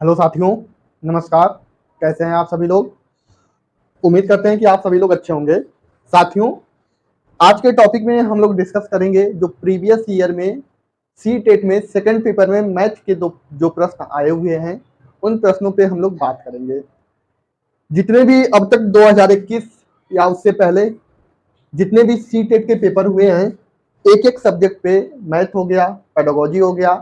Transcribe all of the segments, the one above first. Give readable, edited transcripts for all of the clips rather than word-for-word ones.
Hello साथियों, नमस्कार। कैसे हैं आप सभी लोग? उम्मीद करते हैं कि आप सभी लोग अच्छे होंगे। साथियों, आज के टॉपिक में हम लोग डिस्कस करेंगे जो प्रीवियस ईयर में सी टेट में सेकंड पेपर में मैथ के जो प्रश्न आए हुए हैं, उन प्रश्नों पे हम लोग बात करेंगे। जितने भी अब तक 2021 या उससे पहले जितने भी सी टेट के पेपर हुए हैं, एक एक सब्जेक्ट पे मैथ हो गया, पेडागोजी हो गया,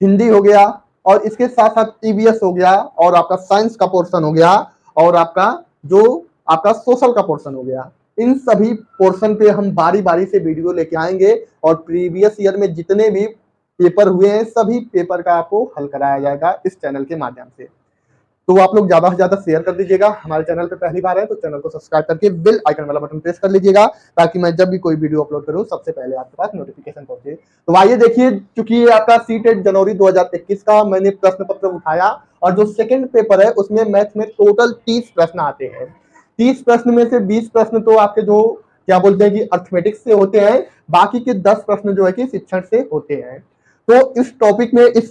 हिंदी हो गया और इसके साथ साथ ईवीएस हो गया और आपका साइंस का पोर्शन हो गया और आपका जो आपका सोशल का पोर्शन हो गया। इन सभी पोर्शन पे हम बारी बारी से वीडियो लेके आएंगे और प्रीवियस ईयर में जितने भी पेपर हुए हैं सभी पेपर का आपको हल कराया जाएगा इस चैनल के माध्यम से। तो आप लोग ज्यादा से ज्यादा शेयर कर दीजिएगा। हमारे चैनल पे पहली बार है तो चैनल को सब्सक्राइब करके बेल आइकन वाला बटन प्रेस कर लीजिएगा ताकि मैं जब भी कोई वीडियो अपलोड करूं सबसे पहले आपके पास नोटिफिकेशन पहुंचे। तो आइए देखिए, चूंकि ये आपका सी टेट जनवरी 2021 का मैंने प्रश्न पत्र उठाया और जो सेकंड पेपर है उसमें मैथ में टोटल 30 प्रश्न आते हैं। 30 प्रश्न में से 20 प्रश्न तो आपके जो क्या बोलते हैं कि अर्थमेटिक्स से होते हैं, बाकी के 10 प्रश्न जो है कि शिक्षण से होते हैं। तो इस टॉपिक में इस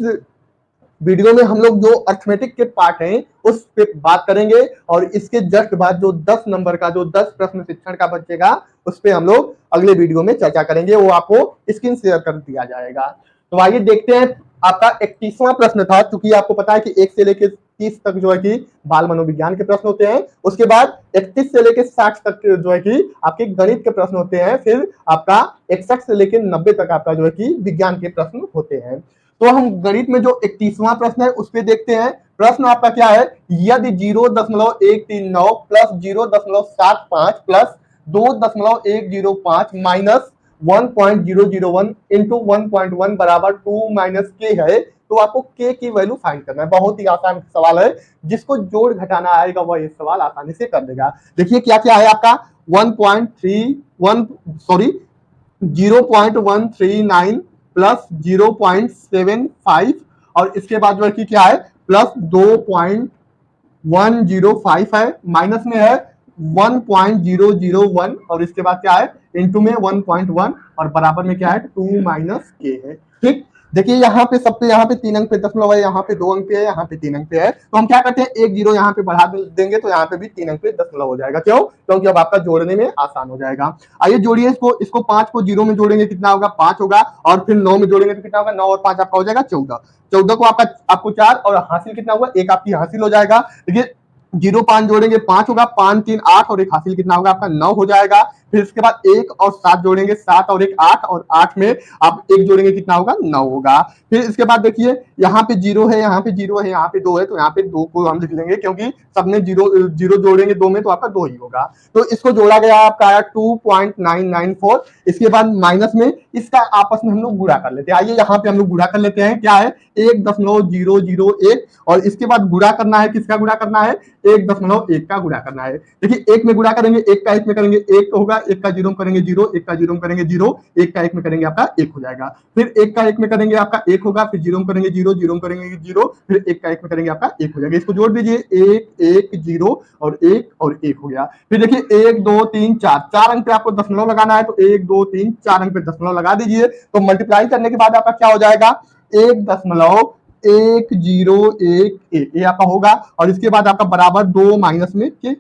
वीडियो में हम लोग जो अर्थमेटिक के पार्ट हैं उस पे बात करेंगे और इसके जस्ट बाद जो 10 नंबर का जो 10 प्रश्न शिक्षण का बचेगा उस पे हम लोग अगले वीडियो में चर्चा करेंगे, वो आपको स्क्रीन शेयर कर दिया जाएगा। तो आइए देखते हैं। आपका 31वां प्रश्न था, क्योंकि आपको पता है कि 1 से लेकर 30 तक जो है कि बाल मनोविज्ञान के प्रश्न होते हैं, उसके बाद 31 से लेकर 60 तक जो है कि आपके गणित के प्रश्न होते हैं, फिर आपका 61 से लेकर 90 तक आपका जो है कि विज्ञान के प्रश्न होते हैं। तो हम गणित में जो 31वां प्रश्न है उस पे देखते हैं। प्रश्न आपका क्या है, यदि 0.139 प्लस 0.75 प्लस 2.105 माइनस 1.001 इंटू 1.1 बराबर 2 माइनस के है, तो आपको के की वैल्यू फाइंड करना है। बहुत ही आसान सवाल है, जिसको जोड़ घटाना आएगा वह ये सवाल आसानी से कर देगा। देखिए क्या क्या है आपका 0.139 प्लस 0.75 और इसके बाद जो है कि क्या है प्लस 2.105 है, माइनस में है 1.001 और इसके बाद क्या है इंटू में 1.1 और बराबर में क्या है 2 माइनस के है। ठीक, देखिए यहाँ पे सबसे यहाँ पे 3 अंक पे दशमलव है, यहाँ पे 2 अंक पे है, यहाँ पे 3 अंक पे है, तो हम क्या करते हैं एक जीरो यहाँ पे बढ़ा देंगे तो यहाँ पे भी 3 अंक पे दशमलव हो जाएगा। क्यों? क्योंकि अब आपका जोड़ने में आसान हो जाएगा। आइए जोड़िए इसको 5 को 0 में जोड़ेंगे कितना होगा 5 होगा और फिर 9 में जोड़ेंगे तो कितना होगा 9 और 5 आपका हो जाएगा 14। 14 को आपको 4 और हासिल कितना हुआ एक आपकी हासिल हो जाएगा। देखिए 0 5 जोड़ेंगे 5 होगा, 5 3 8 और एक हासिल कितना होगा आपका 9 हो जाएगा। फिर इसके बाद 1 और 7 जोड़ेंगे 7 और एक 8 और 8 में आप 1 जोड़ेंगे कितना होगा 9 होगा। फिर इसके बाद देखिए यहाँ पे 0 है, यहाँ पे 0 है, यहाँ पे 2 है, तो यहाँ पे 2 को हम लिख लेंगे क्योंकि सबने 0 जोड़ेंगे 2 में तो आपका 2 ही होगा। तो इसको जोड़ा गया आपका आया 2.994। इसके बाद माइनस में इसका आपस में हम लोग गुणा कर लेते हैं। आइए यहाँ पे हम लोग गुणा कर लेते हैं। क्या है 1.001 और इसके बाद गुणा करना है, किसका गुणा करना है 1.1 का गुणा करना है। देखिए 1 में गुणा करेंगे 1 का 1 में करेंगे 1 होगा, 1 का 0 में करेंगे 0, 1 का 0 में करेंगे 0, 1 का 1 में करेंगे आपका 1 हो जाएगा। फिर 1 का 1 में करेंगे आपका 1 होगा, फिर 0 में करेंगे 0, 0 में करेंगे 0, फिर 1 का 1 में करेंगे आपका 1 हो जाएगा। इसको जोड़ दीजिए 1 1 0 और 1 हो गया। फिर देखिए 1 2 3 4 4 अंक पे आपको दशमलव लगाना है, तो 1 2 3 4 अंक पे दशमलव लगा दीजिए। तो मल्टीप्लाई करने के बाद आपका क्या हो जाएगा 1.1011 ये आपका होगा और इसके बाद आपका बराबर 2 माइनस में के।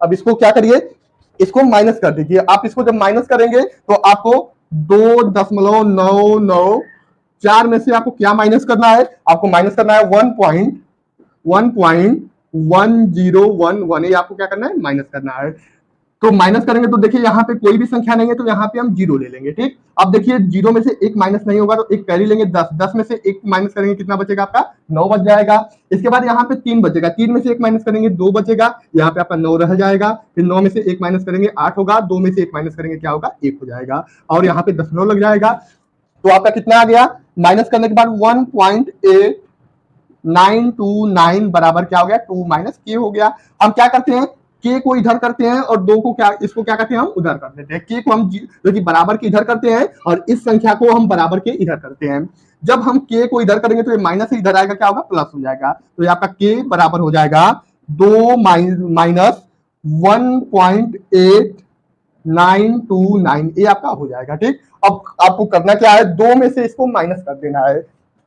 अब इसको क्या करिए इसको माइनस कर दीजिए। आप इसको जब माइनस करेंगे तो आपको 2.994 में से आपको क्या माइनस करना है, आपको माइनस करना है 1.1011, ये आपको क्या करना है माइनस करना है। तो माइनस करेंगे तो देखिए यहाँ पे कोई भी संख्या नहीं है तो यहाँ पे हम 0 ले लेंगे। ठीक, अब देखिए 0 में से 1 माइनस नहीं होगा तो 1 कैरी लेंगे 10, 10 में से 1 माइनस करेंगे कितना बचेगा आपका 9 बच जाएगा। इसके बाद यहाँ पे 3 बचेगा, 3 में से 1 माइनस करेंगे 2 बचेगा, यहाँ पे आपका 9 रह जाएगा। फिर 9 में से 1 माइनस करेंगे 8 होगा, 2 में से 1 माइनस करेंगे क्या होगा 1 हो जाएगा और यहाँ पे दशमलव लग जाएगा। तो आपका कितना आ गया माइनस करने के बाद 1.8929 बराबर क्या हो गया 2 माइनस के हो गया। हम क्या करते हैं के को इधर करते हैं और 2 को क्या इसको क्या करते हैं हम उधर कर देते हैं। के को हम जो कि बराबर के इधर करते हैं और इस संख्या को हम बराबर के इधर करते हैं। जब हम के को इधर करेंगे तो ये माइनस इधर आएगा क्या होगा प्लस हो जाएगा। तो ये आपका के बराबर हो जाएगा 2 माइनस 1.8929 ये आपका हो जाएगा। ठीक, अब आपको करना क्या है 2 में से इसको माइनस कर देना है।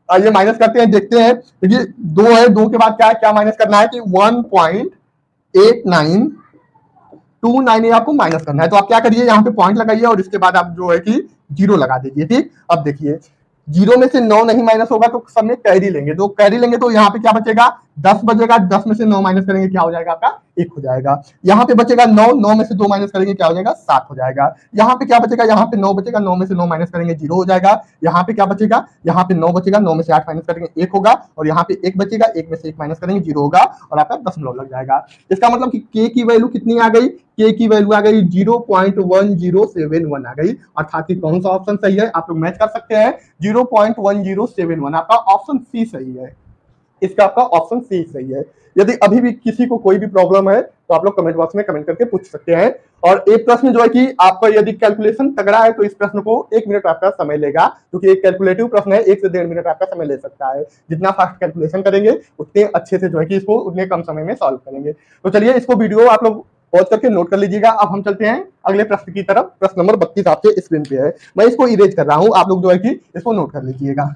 ये माइनस करते हैं, देखते हैं। देखिए 2 है, 2 के बाद क्या है, क्या माइनस करना है कि 1.8929 आपको माइनस करना है। तो आप क्या करिए, यहाँ पे पॉइंट लगाइए और इसके बाद आप जो है कि 0 लगा दीजिए। ठीक, अब देखिए 0 में से 9 नहीं माइनस होगा तो सब में कैरी लेंगे, तो कैरी लेंगे तो यहाँ पे क्या बचेगा, 10 बचेगा। 10 में से 9 माइनस करेंगे क्या हो जाएगा आपका, 1 हो जाएगा। यहाँ पे बचेगा 9, 9 में से 2 माइनस करेंगे क्या हो जाएगा, 7 हो जाएगा। यहाँ पे क्या बचेगा, यहाँ पे 9 बचेगा, 9 में से 9 माइनस करेंगे 0 हो जाएगा। यहाँ पे क्या बचेगा, यहाँ पे 9 बचेगा, 9 में से 8 माइनस करेंगे 1 होगा। और यहाँ पे 1 बचेगा, 1 में से 1 माइनस करेंगे 0 होगा और आपका दशमलव लग जाएगा। इसका मतलब कि k की वैल्यू कितनी आ गई, k की वैल्यू आ गई 0.1071 आ गई। अर्थात कि कौन सा ऑप्शन सही है, आप लोग मैच कर सकते हैं। 0.1071 आपका ऑप्शन सी सही है। इसका आपका ऑप्शन सी सही है। यदि अभी भी किसी को कोई भी प्रॉब्लम है तो आप लोग कमेंट बॉक्स में कमेंट करके पूछ सकते हैं। और एक प्रश्न जो है कि आपका यदि कैलकुलेशन तगड़ा है तो इस प्रश्न को 1 मिनट आपका समय लेगा, क्योंकि एक कैलकुलेटिव प्रश्न है, 1 से 1.5 मिनट आपका समय ले सकता है। जितना फास्ट कैलकुलेशन करेंगे उतने अच्छे से जो है कि इसको उतने कम समय में सॉल्व करेंगे। तो चलिए इसको वीडियो आप लोग पॉज करके नोट कर लीजिएगा। अब हम चलते हैं अगले प्रश्न की तरफ। प्रश्न नंबर 32 आपके स्क्रीन पे है, मैं इसको इरेज कर रहा हूं, आप लोग जो है कि इसको नोट कर लीजिएगा।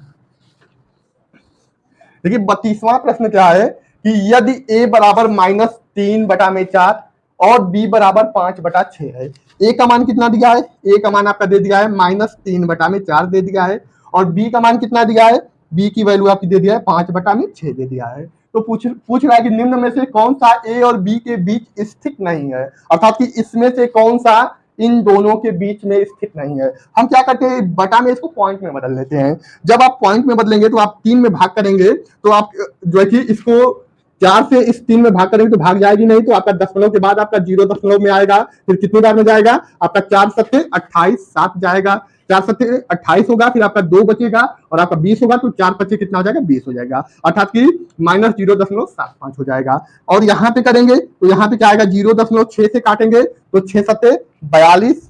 देखिए 32वां प्रश्न क्या है कि यदि a बराबर -3/4 और b बराबर 5/6 है, a का मान कितना दिया है, a का मान आपका दे दिया है -3/4 दे दिया है, और b का मान कितना दिया है, b की वैल्यू आपकी दे दिया है 5/6 दे दिया है। तो पूछ रहा है कि निम्न में से कौन सा a और b के बीच स्थित नहीं है, अर्थात कि इसमें से कौन सा इन दोनों के बीच में स्थित नहीं है। हम क्या करते हैं, बटा में इसको पॉइंट में बदल लेते हैं। जब आप पॉइंट में बदलेंगे तो आप 3 में भाग करेंगे तो आप जो है कि इसको 4 से इस 3 में भाग करेंगे तो भाग जाएगी नहीं, तो आपका दशमलव के बाद आपका 0 दशमलव में आएगा। फिर कितनी बार में जाएगा, आपका 4 सत्ते 28, 7 जाएगा, 4 सत्ते 28 होगा, फिर आपका 2 बचेगा और आपका 20 होगा, तो 4 पच्चे कितना हो जाएगा, 20 हो जाएगा, अर्थात कि -0.75 हो जाएगा। और यहाँ पे करेंगे तो यहाँ पे क्या आएगा, 0.6 से काटेंगे तो 6 सत्ते 42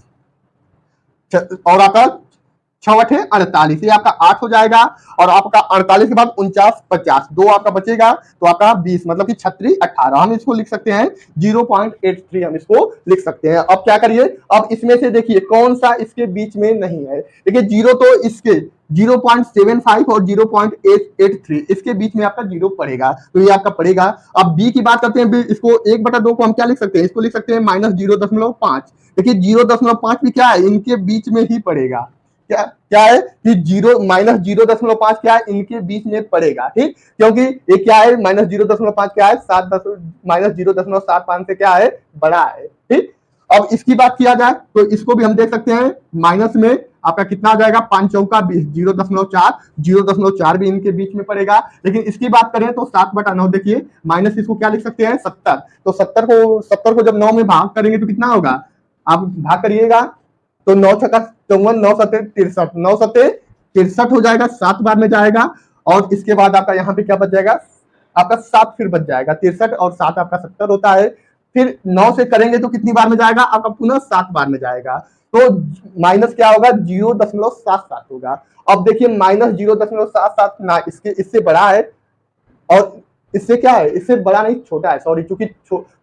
और आपका 6×8 = 48, ये आपका 8 हो जाएगा। और आपका 48 के बाद 49 50, 2 आपका बचेगा तो आपका 20, मतलब कि 36 18, हम इसको लिख सकते हैं 0.83, हम इसको लिख सकते हैं। अब क्या करिए, अब इसमें से देखिए कौन सा इसके बीच में नहीं है। देखिए 0 तो इसके 0.75 और 0.883 इसके बीच में आपका 0 पड़ेगा, तो ये आपका पड़ेगा। अब b की बात करते हैं, इसको 1/2 को हम क्या लिख सकते हैं, इसको लिख सकते हैं -0.5। देखिए 0.5 भी क्या है, इनके बीच में ही पड़ेगा। क्या क्या है कि -0.5 क्या है, इनके बीच में पड़ेगा। ठीक, क्योंकि ये क्या है, -0.5 क्या है, -0.75 से क्या है, बड़ा है। ठीक, अब इसकी बात किया जाए तो इसको भी हम देख सकते हैं, माइनस में आपका कितना आ जाएगा, 5 चौका 20, 0.4, 0.4 भी इनके बीच में पड़ेगा। लेकिन इसकी बात करें तो 7/9, देखिए माइनस इसको क्या लिख सकते हैं, 70। तो 70 को जब 9 में भाग करेंगे तो कितना होगा, आप भाग करिएगा तो 9 छक्का 54, 9 सत्ते 63, 9 सत्ते 63 हो जाएगा, 7 बार में जाएगा। और इसके बाद आपका यहाँ पे क्या बच जाएगा, आपका 7 फिर बच जाएगा, 63 और 7 आपका 70 होता है। फिर 9 से करेंगे तो कितनी बार में जाएगा, आपका पुनः 7 बार में जाएगा, तो माइनस क्या होगा, 0.77 होगा। अब देखिए -0.77 ना इससे बड़ा है और इससे क्या है, इससे बड़ा नहीं छोटा है, सॉरी, क्योंकि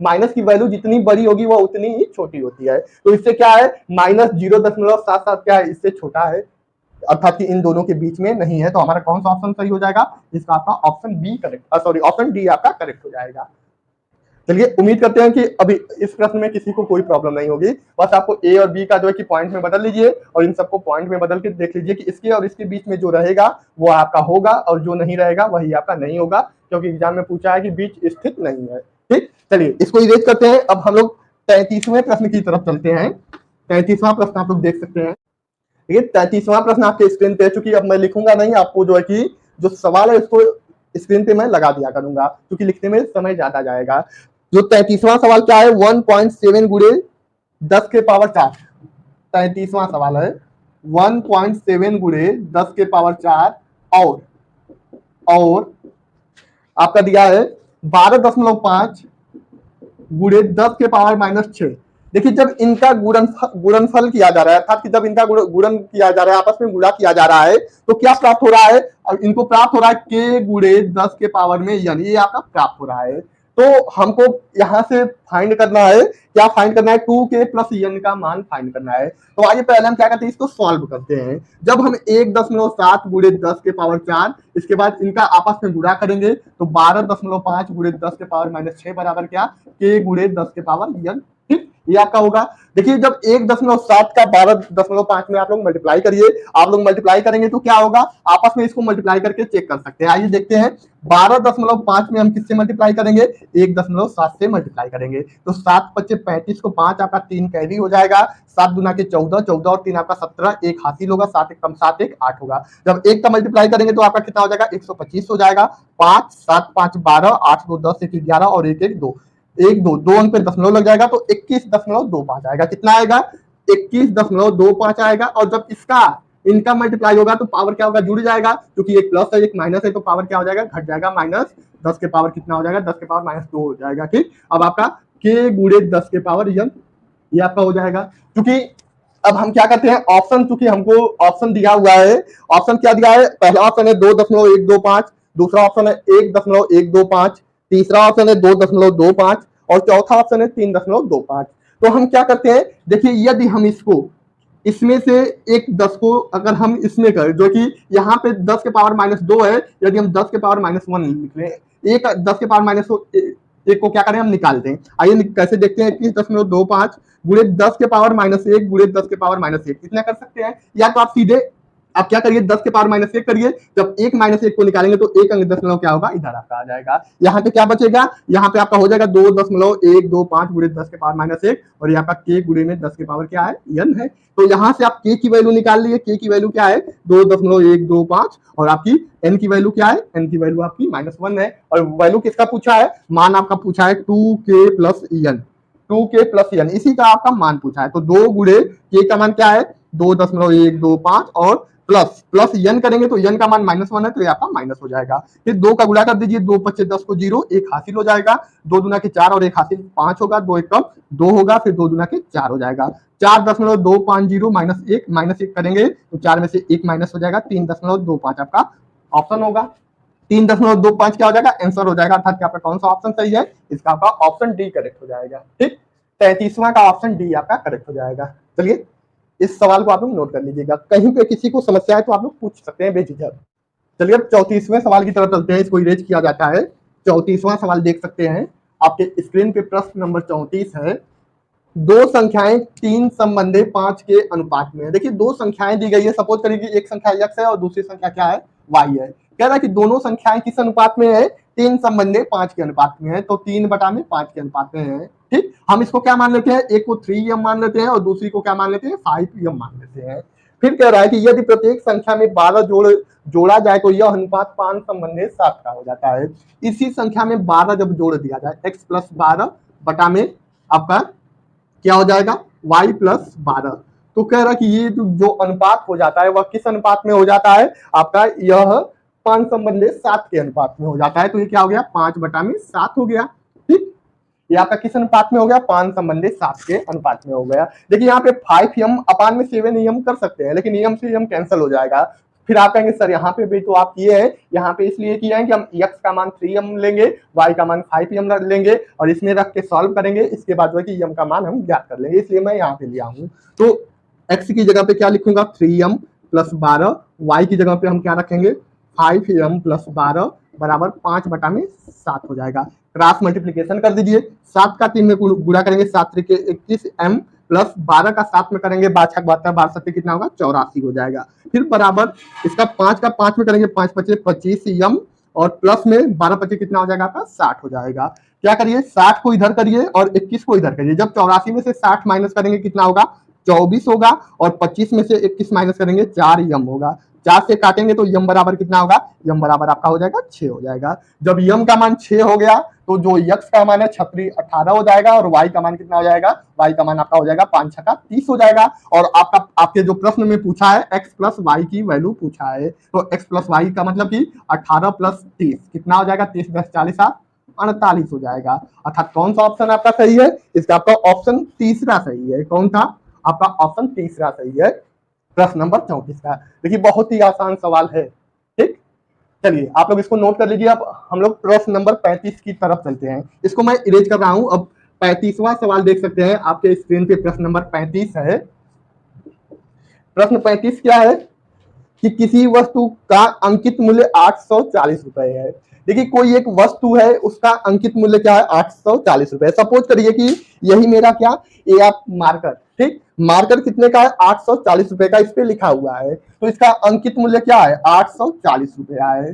माइनस की वैल्यू जितनी बड़ी होगी वो उतनी ही छोटी होती है। तो इससे क्या है, -0.77 क्या है, इससे छोटा है, अर्थात कि इन दोनों के बीच में नहीं है। तो हमारा कौन सा ऑप्शन सही हो जाएगा, इसका आपका option B correct, sorry option D आपका करेक्ट हो जाएगा। चलिए उम्मीद करते हैं कि अभी इस प्रश्न में किसी को कोई प्रॉब्लम नहीं होगी। बस आपको ए और बी का जो है कि पॉइंट में बदल लीजिए और इन सबको पॉइंट में बदल के देख लीजिए कि इसके और इसके बीच में जो रहेगा वो आपका होगा और जो नहीं रहेगा वही आपका नहीं होगा, क्योंकि एग्जाम में पूछा है कि बीच स्थित नहीं है। ठीक, चलिए इसको इरेज करते हैं। अब हम लोग 33वें प्रश्न की तरफ चलते हैं। 33वां प्रश्न आप लोग देख सकते हैं। ठीक है, 33वां प्रश्न आपके स्क्रीन पे, चूंकि अब मैं लिखूंगा नहीं, आपको जो है कि जो सवाल है उसको स्क्रीन पे मैं लगा दिया करूंगा, क्योंकि लिखने में समय ज्यादा जाएगा। जो 33वां सवाल क्या है, 1.7 गुणे 10 के पावर 4। 33वां सवाल है 1.7 गुणे 10 के पावर 4 और आपका दिया है 12.5 गुणे 10 के पावर -6। देखिए जब इनका गुणनफल किया जा रहा है, अर्थात कि जब इनका गुणन किया जा रहा है, आपस में गुणा किया जा रहा है, तो क्या प्राप्त हो रहा है, इनको प्राप्त हो रहा है k गुणे 10 के पावर में, यानी ये आपका प्राप्त हो रहा है। तो हमको यहाँ से फाइंड करना है, क्या फाइंड करना है, 2k प्लस n का मान फाइंड करना है। तो आइए पहले हम क्या करते हैं, इसको सॉल्व करते हैं। जब हम 1.7 गुणे 10 के पावर 4, इसके बाद इनका आपस में गुणा करेंगे तो 12.5 गुणे 10 के पावर -6 बराबर क्या, k गुणे 10 के पावर n। ठीक, ये आपका होगा। देखिए जब 1.7 का 12.5 में आप लोग मल्टीप्लाई करिए, आप लोग मल्टीप्लाई करेंगे तो क्या होगा, आपस में इसको मल्टीप्लाई करके चेक कर सकते हैं। आइए देखते हैं, 12.5 में हम किससे मल्टीप्लाई करेंगे, 1.7 से मल्टीप्लाई करेंगे तो 7 × 5 = 35 को 5 आपका 3 कैरी हो जाएगा, 7 दूना के 14, 14 और 3 आपका 17, 1 हासिल होगा, 7 × 7 = 8 होगा। जब 1 का मल्टीप्लाई करेंगे तो आपका कितना हो जाएगा, 125 हो जाएगा। 5 7 5 12, 8 2 10, 1 11 और 1 1 2, 1 2 2 अंक पे दशमलव लग जाएगा तो 21.25 आएगा। कितना आएगा, 21.25 आएगा। और जब इसका इनका मल्टीप्लाई होगा तो पावर क्या होगा, जुड़ जाएगा, क्योंकि एक प्लस है एक माइनस है तो पावर क्या हो जाएगा, घट जाएगा, -10 के पावर कितना हो जाएगा, 10 के पावर -2 हो जाएगा। ठीक, अब आपका k गुणे 10 के पावर n ये आपका हो जाएगा। क्योंकि अब हम क्या करते हैं, ऑप्शन, चूंकि हमको ऑप्शन दिया हुआ है, ऑप्शन क्या दिया है, पहला ऑप्शन है 2.125, दूसरा ऑप्शन है 1.125, तीसरा ऑप्शन है 2.25 और चौथा ऑप्शन है 3.25। तो हम क्या करते हैं, देखिए यदि हम इसको इसमें से एक 10 को अगर हम इसमें करें, जो कि यहाँ पे 10 के पावर -2 है, यदि हम 10 के पावर -1 लिख लें, एक 10 के पावर -1 को क्या करें, हम निकाल दें। आइए कैसे देखते हैं, 21.25 गुणे 10 के पावर -1 गुणे 10 के पावर -1 कितना कर सकते हैं, या तो आप सीधे आप क्या करिए, 10 के पावर -1 करिए, जब 1 -1 को निकालेंगे तो 1 अंक दशमलव क्या होगा, इधर आपका आ जाएगा। यहाँ पे क्या बचेगा, यहाँ पे आपका हो जाएगा 2.125 गुणे 10 के पावर -1 और ये आपका k गुणे में 10 के पावर क्या है, n है। तो यहाँ से आप k की वैल्यू निकाल लिए, k की वैल्यू क्या है 2.125 और आपकी n की वैल्यू क्या है, n की वैल्यू आपकी -1 है। और वैल्यू किसका पूछा है, मान आपका पूछा है 2k plus n, 2k plus n, इसी का आपका मान पूछा है। तो 2 गुणे k का मान क्या है 2.125 और प्लस n करेंगे तो n का मान -1 है तो ये आपका माइनस हो जाएगा। फिर 2 का गुणा कर दीजिए, 2 × 5 = 10 को 0, 1 हासिल हो जाएगा, 2 दूना के 4 और 1 हासिल 5 होगा, 2 1 2 होगा, फिर 2 दूना के 4 हो जाएगा। 4.250 -1 करेंगे तो 4 में से 1 माइनस हो जाएगा, 3.25 आपका ऑप्शन होगा। 3.25 क्या हो जाएगा, आंसर हो जाएगा। अर्थात आपका कौन सा ऑप्शन सही है, इसका आपका ऑप्शन डी करेक्ट हो जाएगा। ठीक, 33वां का ऑप्शन डी आपका करेक्ट हो जाएगा। चलिए इस सवाल को आप लोग नोट कर लीजिएगा, कहीं पे किसी को समस्या है तो आप लोग पूछ सकते हैं बेझिझक। चलिए अब 34वें सवाल की तरफ चलते हैं, इसको इरेज किया जाता है। 34वां सवाल देख सकते हैं आपके स्क्रीन पे, प्रश्न नंबर 34 है। दो संख्याएं 3 संबंधे 5 के अनुपात में है। देखिए दो संख्याएं दी गई है, सपोज करिए कि एक संख्या x है और दूसरी संख्या क्या है, y है। कह रहा है कि दोनों संख्याएं किस अनुपात में है, 3 संबंधे 5 के अनुपात में है, तो 3/5 के अनुपात में है। ठीक, हम इसको क्या मान लेते हैं, एक को 3m मान लेते हैं और दूसरी को क्या मान लेते हैं, 5m मान लेते हैं। फिर कह रहा है कि यदि प्रत्येक संख्या में 12 जोड़ा जाए तो यह अनुपात 5 संबंधे 7 का हो जाता है। इसी संख्या में 12 जब जोड़ दिया जाए, x + 12 बटा में आपका क्या हो जाएगा, y + 12, तो कह रहा है कि ये जो अनुपात हो जाता है वह किस अनुपात में हो जाता है, आपका यह 5 संबंधे 7 के अनुपात में हो जाता है। तो ये क्या हो गया, 5/7 हो गया। ठीक, ये आपका किस अनुपात में हो गया, 5 संबंधे 7 के अनुपात में हो गया। देखिए यहाँ पे 5m/में 7m कर सकते हैं, लेकिन m से m कैंसिल हो जाएगा। फिर आप कहेंगे सर यहाँ पे भी तो आप किए हैं, यहाँ पे इसलिए किए हैं कि हम x का मान 3m लेंगे, y का मान 5m लेंगे और इसमें रख के सॉल्व करेंगे, इसके बाद जो है कि m का मान हम ज्ञात कर लेंगे, इसलिए मैं यहाँ पे लिया हूँ। तो x की जगह पे क्या लिखूंगा, 3m + 12, y की जगह पे हम क्या रखेंगे, 5m + 12 बराबर 5/7 हो जाएगा। क्रॉस मल्टीप्लीकेशन कर दीजिए, 7 का 3 में गुणा करेंगे, 7 × 21 m प्लस 12 का 7 में करेंगे, 5 72, 12 7 कितना होगा, 84 हो जाएगा। फिर बराबर इसका 5 का 5 में करेंगे, 5 × 5 = 25 m और प्लस में 12 × 25 कितना हो जाएगा आपका, 60 हो जाएगा। क्या करिए, 60 को इधर करिए और 21 को इधर करिए। जब 84 में से 60 माइनस करेंगे कितना होगा, 24 होगा और 25 में से 21 माइनस करेंगे 4m होगा। 4 से काटेंगे तो m बराबर कितना होगा, m बराबर आपका हो जाएगा 6 हो जाएगा। जब m का मान 6 हो गया तो जो x का मान है 18 हो जाएगा और y का मान कितना हो जाएगा, y का मान आपका हो जाएगा 5 × 6 = 30 हो जाएगा। और आपके जो प्रश्न में पूछा है x + y की वैल्यू पूछा है, तो x + y का मतलब कि 18 + 30 कितना हो जाएगा, 30 × 10 40 48 हो जाएगा। अर्थात कौन सा ऑप्शन आपका सही है, इसका आपका ऑप्शन तीसरा सही है। कौन था आपका, ऑप्शन तीसरा सही है प्रश्न नंबर 34 का। देखिए बहुत ही आसान सवाल है। ठीक, चलिए आप लोग इसको नोट कर लीजिए। अब हम लोग प्रश्न नंबर 35 की तरफ चलते हैं। इसको मैं इरेज कर रहा हूं। अब 35वां सवाल देख सकते हैं आपके स्क्रीन पे, प्रश्न नंबर 35 है। प्रश्न 35 क्या है कि किसी वस्तु का अंकित मूल्य 840 रुपए है। देखिए कोई एक वस्तु है, उसका अंकित मूल्य क्या है, 840 रुपए। सपोज करिए कि यही मेरा क्या, ये आप मार्कर, ठीक, मार्कर कितने का है, 840 रुपए का इस पे लिखा हुआ है। तो इसका अंकित मूल्य क्या है, 840 रुपया है।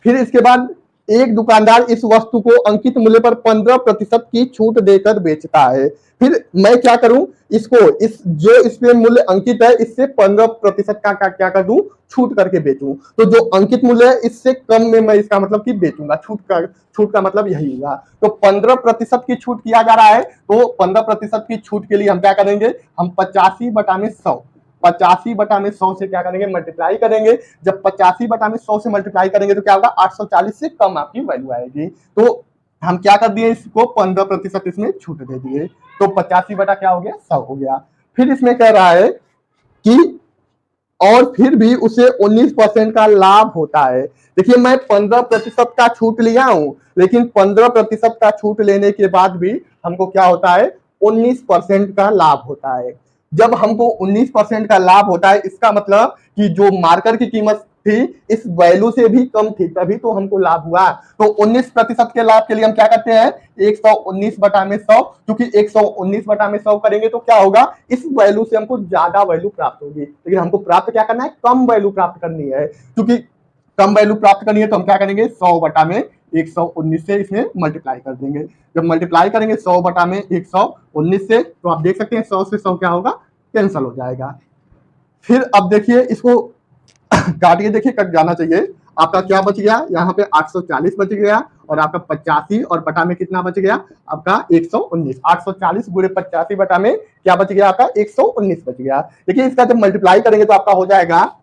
फिर इसके बाद एक दुकानदार इस वस्तु को अंकित मूल्य पर 15% की छूट देकर बेचता है। फिर मैं क्या करूं, इसको इस जो इस पे मूल्य अंकित है इससे 15% का क्या कर दूं, छूट करके बेचूं। तो जो अंकित मूल्य है इससे कम में मैं इसका मतलब कि बेचूंगा। छूट का मतलब यही होगा। तो 15% की छूट किया जा रहा है, तो 15% की छूट के लिए हम क्या करेंगे, हम 85/100, 85/100 से क्या करेंगे, मल्टीप्लाई करेंगे। जब 85/100 से मल्टीप्लाई करेंगे तो क्या होगा, 840 से कम आपकी वैल्यू आएगी। तो हम क्या कर दिए, इसको 15% इसमें छूट दे दिए। तो 85 बटा क्या हो गया, 100 हो गया। फिर इसमें कह रहा है कि और फिर भी उसे 19% का लाभ होता है। देखिए मैं 15% का छूट लिया हूं, लेकिन 15% का छूट लेने के बाद भी हमको क्या होता है, 19% का लाभ होता है। जब हमको 19% का लाभ होता है, इसका मतलब कि जो मार्कर की कीमत थी इस वैल्यू से भी कम थी, तभी तो हमको लाभ हुआ। तो 19% के लाभ के लिए हम क्या करते हैं, 119/100, क्योंकि 119/100 करेंगे तो क्या होगा, इस वैल्यू से हमको ज्यादा वैल्यू प्राप्त होगी। लेकिन हमको प्राप्त क्या करना है, कम वैल्यू प्राप्त करनी है। क्योंकि कम वैल्यू प्राप्त करनी है तो हम क्या करेंगे, 100/119 से इसमें मल्टीप्लाई कर देंगे। जब मल्टीप्लाई करेंगे 100/119 से, तो आप देख सकते हैं 100 से 100 क्या होगा, कैंसिल हो जाएगा। फिर अब देखिए इसको काटिए, देखिए कट जाना चाहिए। आपका क्या बच गया, यहाँ पे 840 बच गया, और आपका 85 और बटा में कितना बच गया, आपका 119। 840 गुणे 85 बटा में क्या बच गया, आपका 119 बच गया। देखिए इसका जब मल्टीप्लाई करेंगे तो आपका हो जाएगा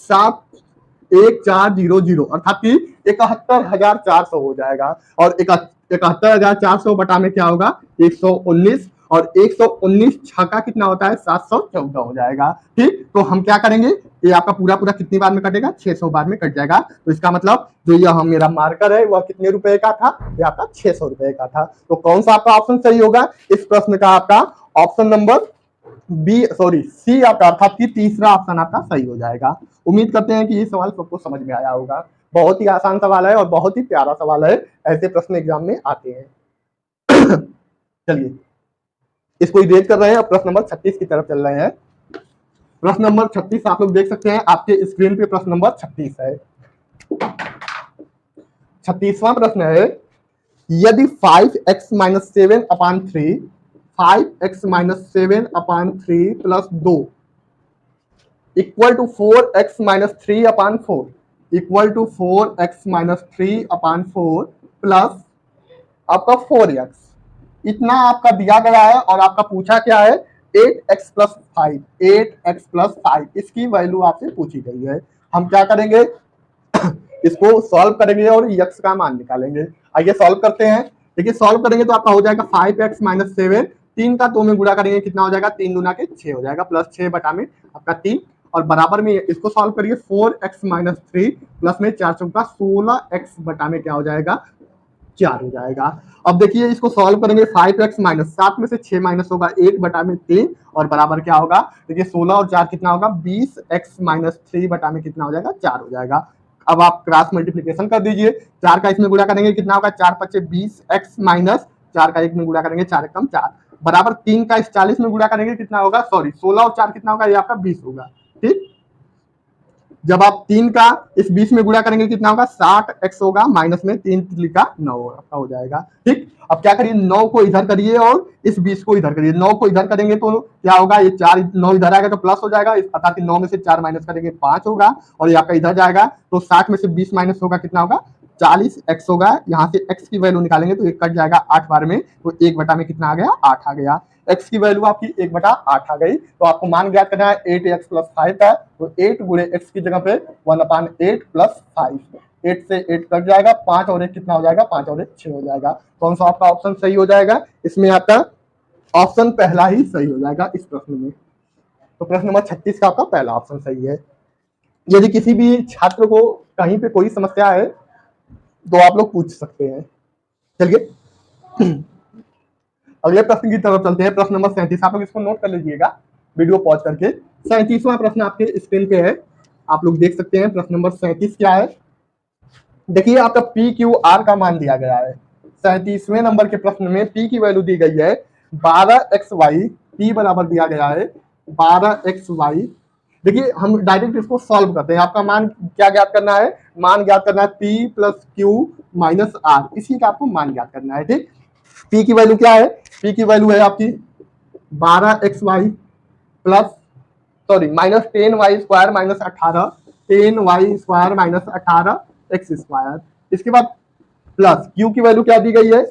71400, अर्थात कि 71,400 हो जाएगा। और 71,400 बटा में क्या होगा, 119, और 119 छक्का कितना होता है, 714 हो जाएगा। ठीक, तो हम क्या करेंगे, ये आपका पूरा पूरा कितनी बार में कटेगा, 600 बार में कट जाएगा। तो इसका मतलब जो यह मेरा मार्कर है वह कितने रुपए का था, ये आपका 600 रुपए का था। तो कौन सा आपका ऑप्शन सही होगा इस प्रश्न का, आपका ऑप्शन नंबर सी आपका, अर्थात कि तीसरा ऑप्शन आपका सही हो जाएगा। उम्मीद करते हैं कि ये सवाल सबको समझ में आया होगा। बहुत ही आसान सवाल है और बहुत ही प्यारा सवाल है, ऐसे प्रश्न एग्जाम में आते हैं। चलिए इसको इरेज कर रहे हैं, अब प्रश्न नंबर 36 की तरफ चल रहे हैं। प्रश्न नंबर 36 आप लोग देख सकते हैं आपके स्क्रीन पे, प्रश्न नंबर 36 है। 36वां प्रश्न है, यदि 5x - 7/3 5x - 7/3 plus 2 equal to 4x - 3/4 equal to 4x - 3/4 plus आपका 4x, इतना आपका दिया गया है। और आपका पूछा क्या है, 8x + 5, 8x + 5 इसकी वैल्यू आपसे पूछी गई है। हम क्या करेंगे, इसको सॉल्व करेंगे और x का मान निकालेंगे। आइए सॉल्व करते हैं। देखिए सॉल्व करेंगे तो आपका हो जाएगा 5x - 7, 3 का 2 में गुणा करेंगे कितना हो जाएगा, 3 दूना के 6 हो जाएगा, प्लस 6 बटा में आपका 3, और बराबर में इसको सॉल्व करिए, 4x - 3 प्लस में 4 चौका 16x बटा में क्या हो जाएगा, 4 हो जाएगा। अब देखिए इसको सॉल्व करेंगे, 5x - 7 में से 6 माइनस होगा 1 बटा में 3, और बराबर क्या होगा, देखिए 16 और 4 कितना होगा, 20x - 3 बटा में कितना हो जाएगा, 4 हो जाएगा। अब आप क्रॉस मल्टीप्लीकेशन कर दीजिए, 4 का इसमें गुणा करेंगे कितना होगा, 4 × 5 = 20x माइनस 4 का 1 में गुणा करेंगे 4 × 4 बराबर 3 का इस 40 में गुणा करेंगे कितना होगा, सॉरी 16 और 4 कितना होगा, ये आपका 20 होगा। ठीक, जब आप 3 का इस 20 में गुणा करेंगे कितना होगा, 60x होगा, माइनस में 3 लिखा 9 आपका हो जाएगा। ठीक, अब क्या करिए, 9 को इधर करिए और इस 20 को इधर करिए। 9 को इधर करेंगे तो क्या होगा, ये 4 9 इधर आएगा तो प्लस हो जाएगा, अर्थात 9 में से 4 माइनस करेंगे 5 होगा, और ये आपका इधर जाएगा तो 60 में से 20 माइनस होगा कितना होगा, 40x होगा। यहाँ से x की वैल्यू निकालेंगे तो 1 कट जाएगा 8 बार में, तो 1 बटा में कितना आ गया, 8 आ गया। x की वैल्यू आपकी 1 बटा 8 आ गई। तो आपको मान ज्ञात करना है 8x + 5 का, तो 8 गुणे x की जगह पे 1/8 + 5, 8 से 8 कट जाएगा, 5 और 1 कितना हो जाएगा, 5 और 1 6 हो जाएगा। कौन सा आपका ऑप्शन सही हो जाएगा, इसमें आपका ऑप्शन पहला ही सही हो जाएगा इस प्रश्न में। तो प्रश्न नंबर 36 का आपका पहला ऑप्शन सही है। यदि किसी भी छात्र को कहीं पे कोई समस्या है तो आप लोग पूछ सकते हैं। चलिए अगले प्रश्न की तरफ चलते हैं। प्रश्न नंबर 37, आप लोग इसको नोट कर लीजिएगा वीडियो पॉज करके। 37वां प्रश्न आपके स्क्रीन पे है, आप लोग देख सकते हैं। प्रश्न नंबर 37 क्या है, देखिए आपका पी क्यू आर का मान दिया गया है। 37वें नंबर के प्रश्न में पी की वैल्यू दी गई है 12xy, पी बराबर दिया गया है 12xy। देखिए हम डायरेक्ट इसको सॉल्व करते हैं। आपका मान क्या ज्ञात करना है, मान ज्ञात करना है P plus Q minus R, इसी का आपको मान ज्ञात करना है। ठीक, पी की वैल्यू क्या है, पी की वैल्यू है आपकी 12xy plus sorry minus 10y square minus 18, 10y square minus 18x square. इसके बाद प्लस क्यू की वैल्यू क्या दी गई है,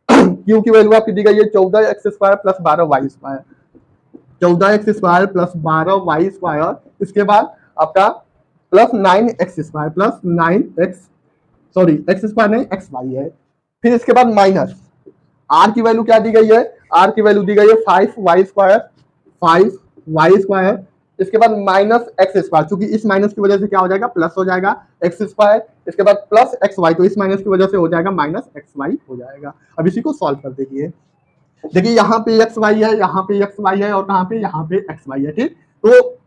क्यू की वैल्यू आपकी दी गई है 14x square plus 12y square, 14x square plus 12y square. इसके बाद आपका plus 9x square plus 9x sorry x square नहीं एक्स वाई है। फिर इसके बाद माइनस आर की वैल्यू क्या दी गई है, आर की वैल्यू दी गई है 5y स्क्वायर, 5y स्क्वायर। इसके बाद माइनस एक्स स्क्वायर, चूंकि इस माइनस की वजह से क्या हो जाएगा प्लस हो जाएगा एक्स स्क्वायर। इसके बाद प्लस एक्स वाई, तो इस माइनस की वजह से हो जाएगा माइनस एक्स वाई हो जाएगा। अब इसी को सॉल्व कर देखिए। देखिए यहाँ पे एक्स वाई है, यहाँ पे एक्स वाई है और कहाँ पे यहाँ पे एक्स वाई है। ठीक, तो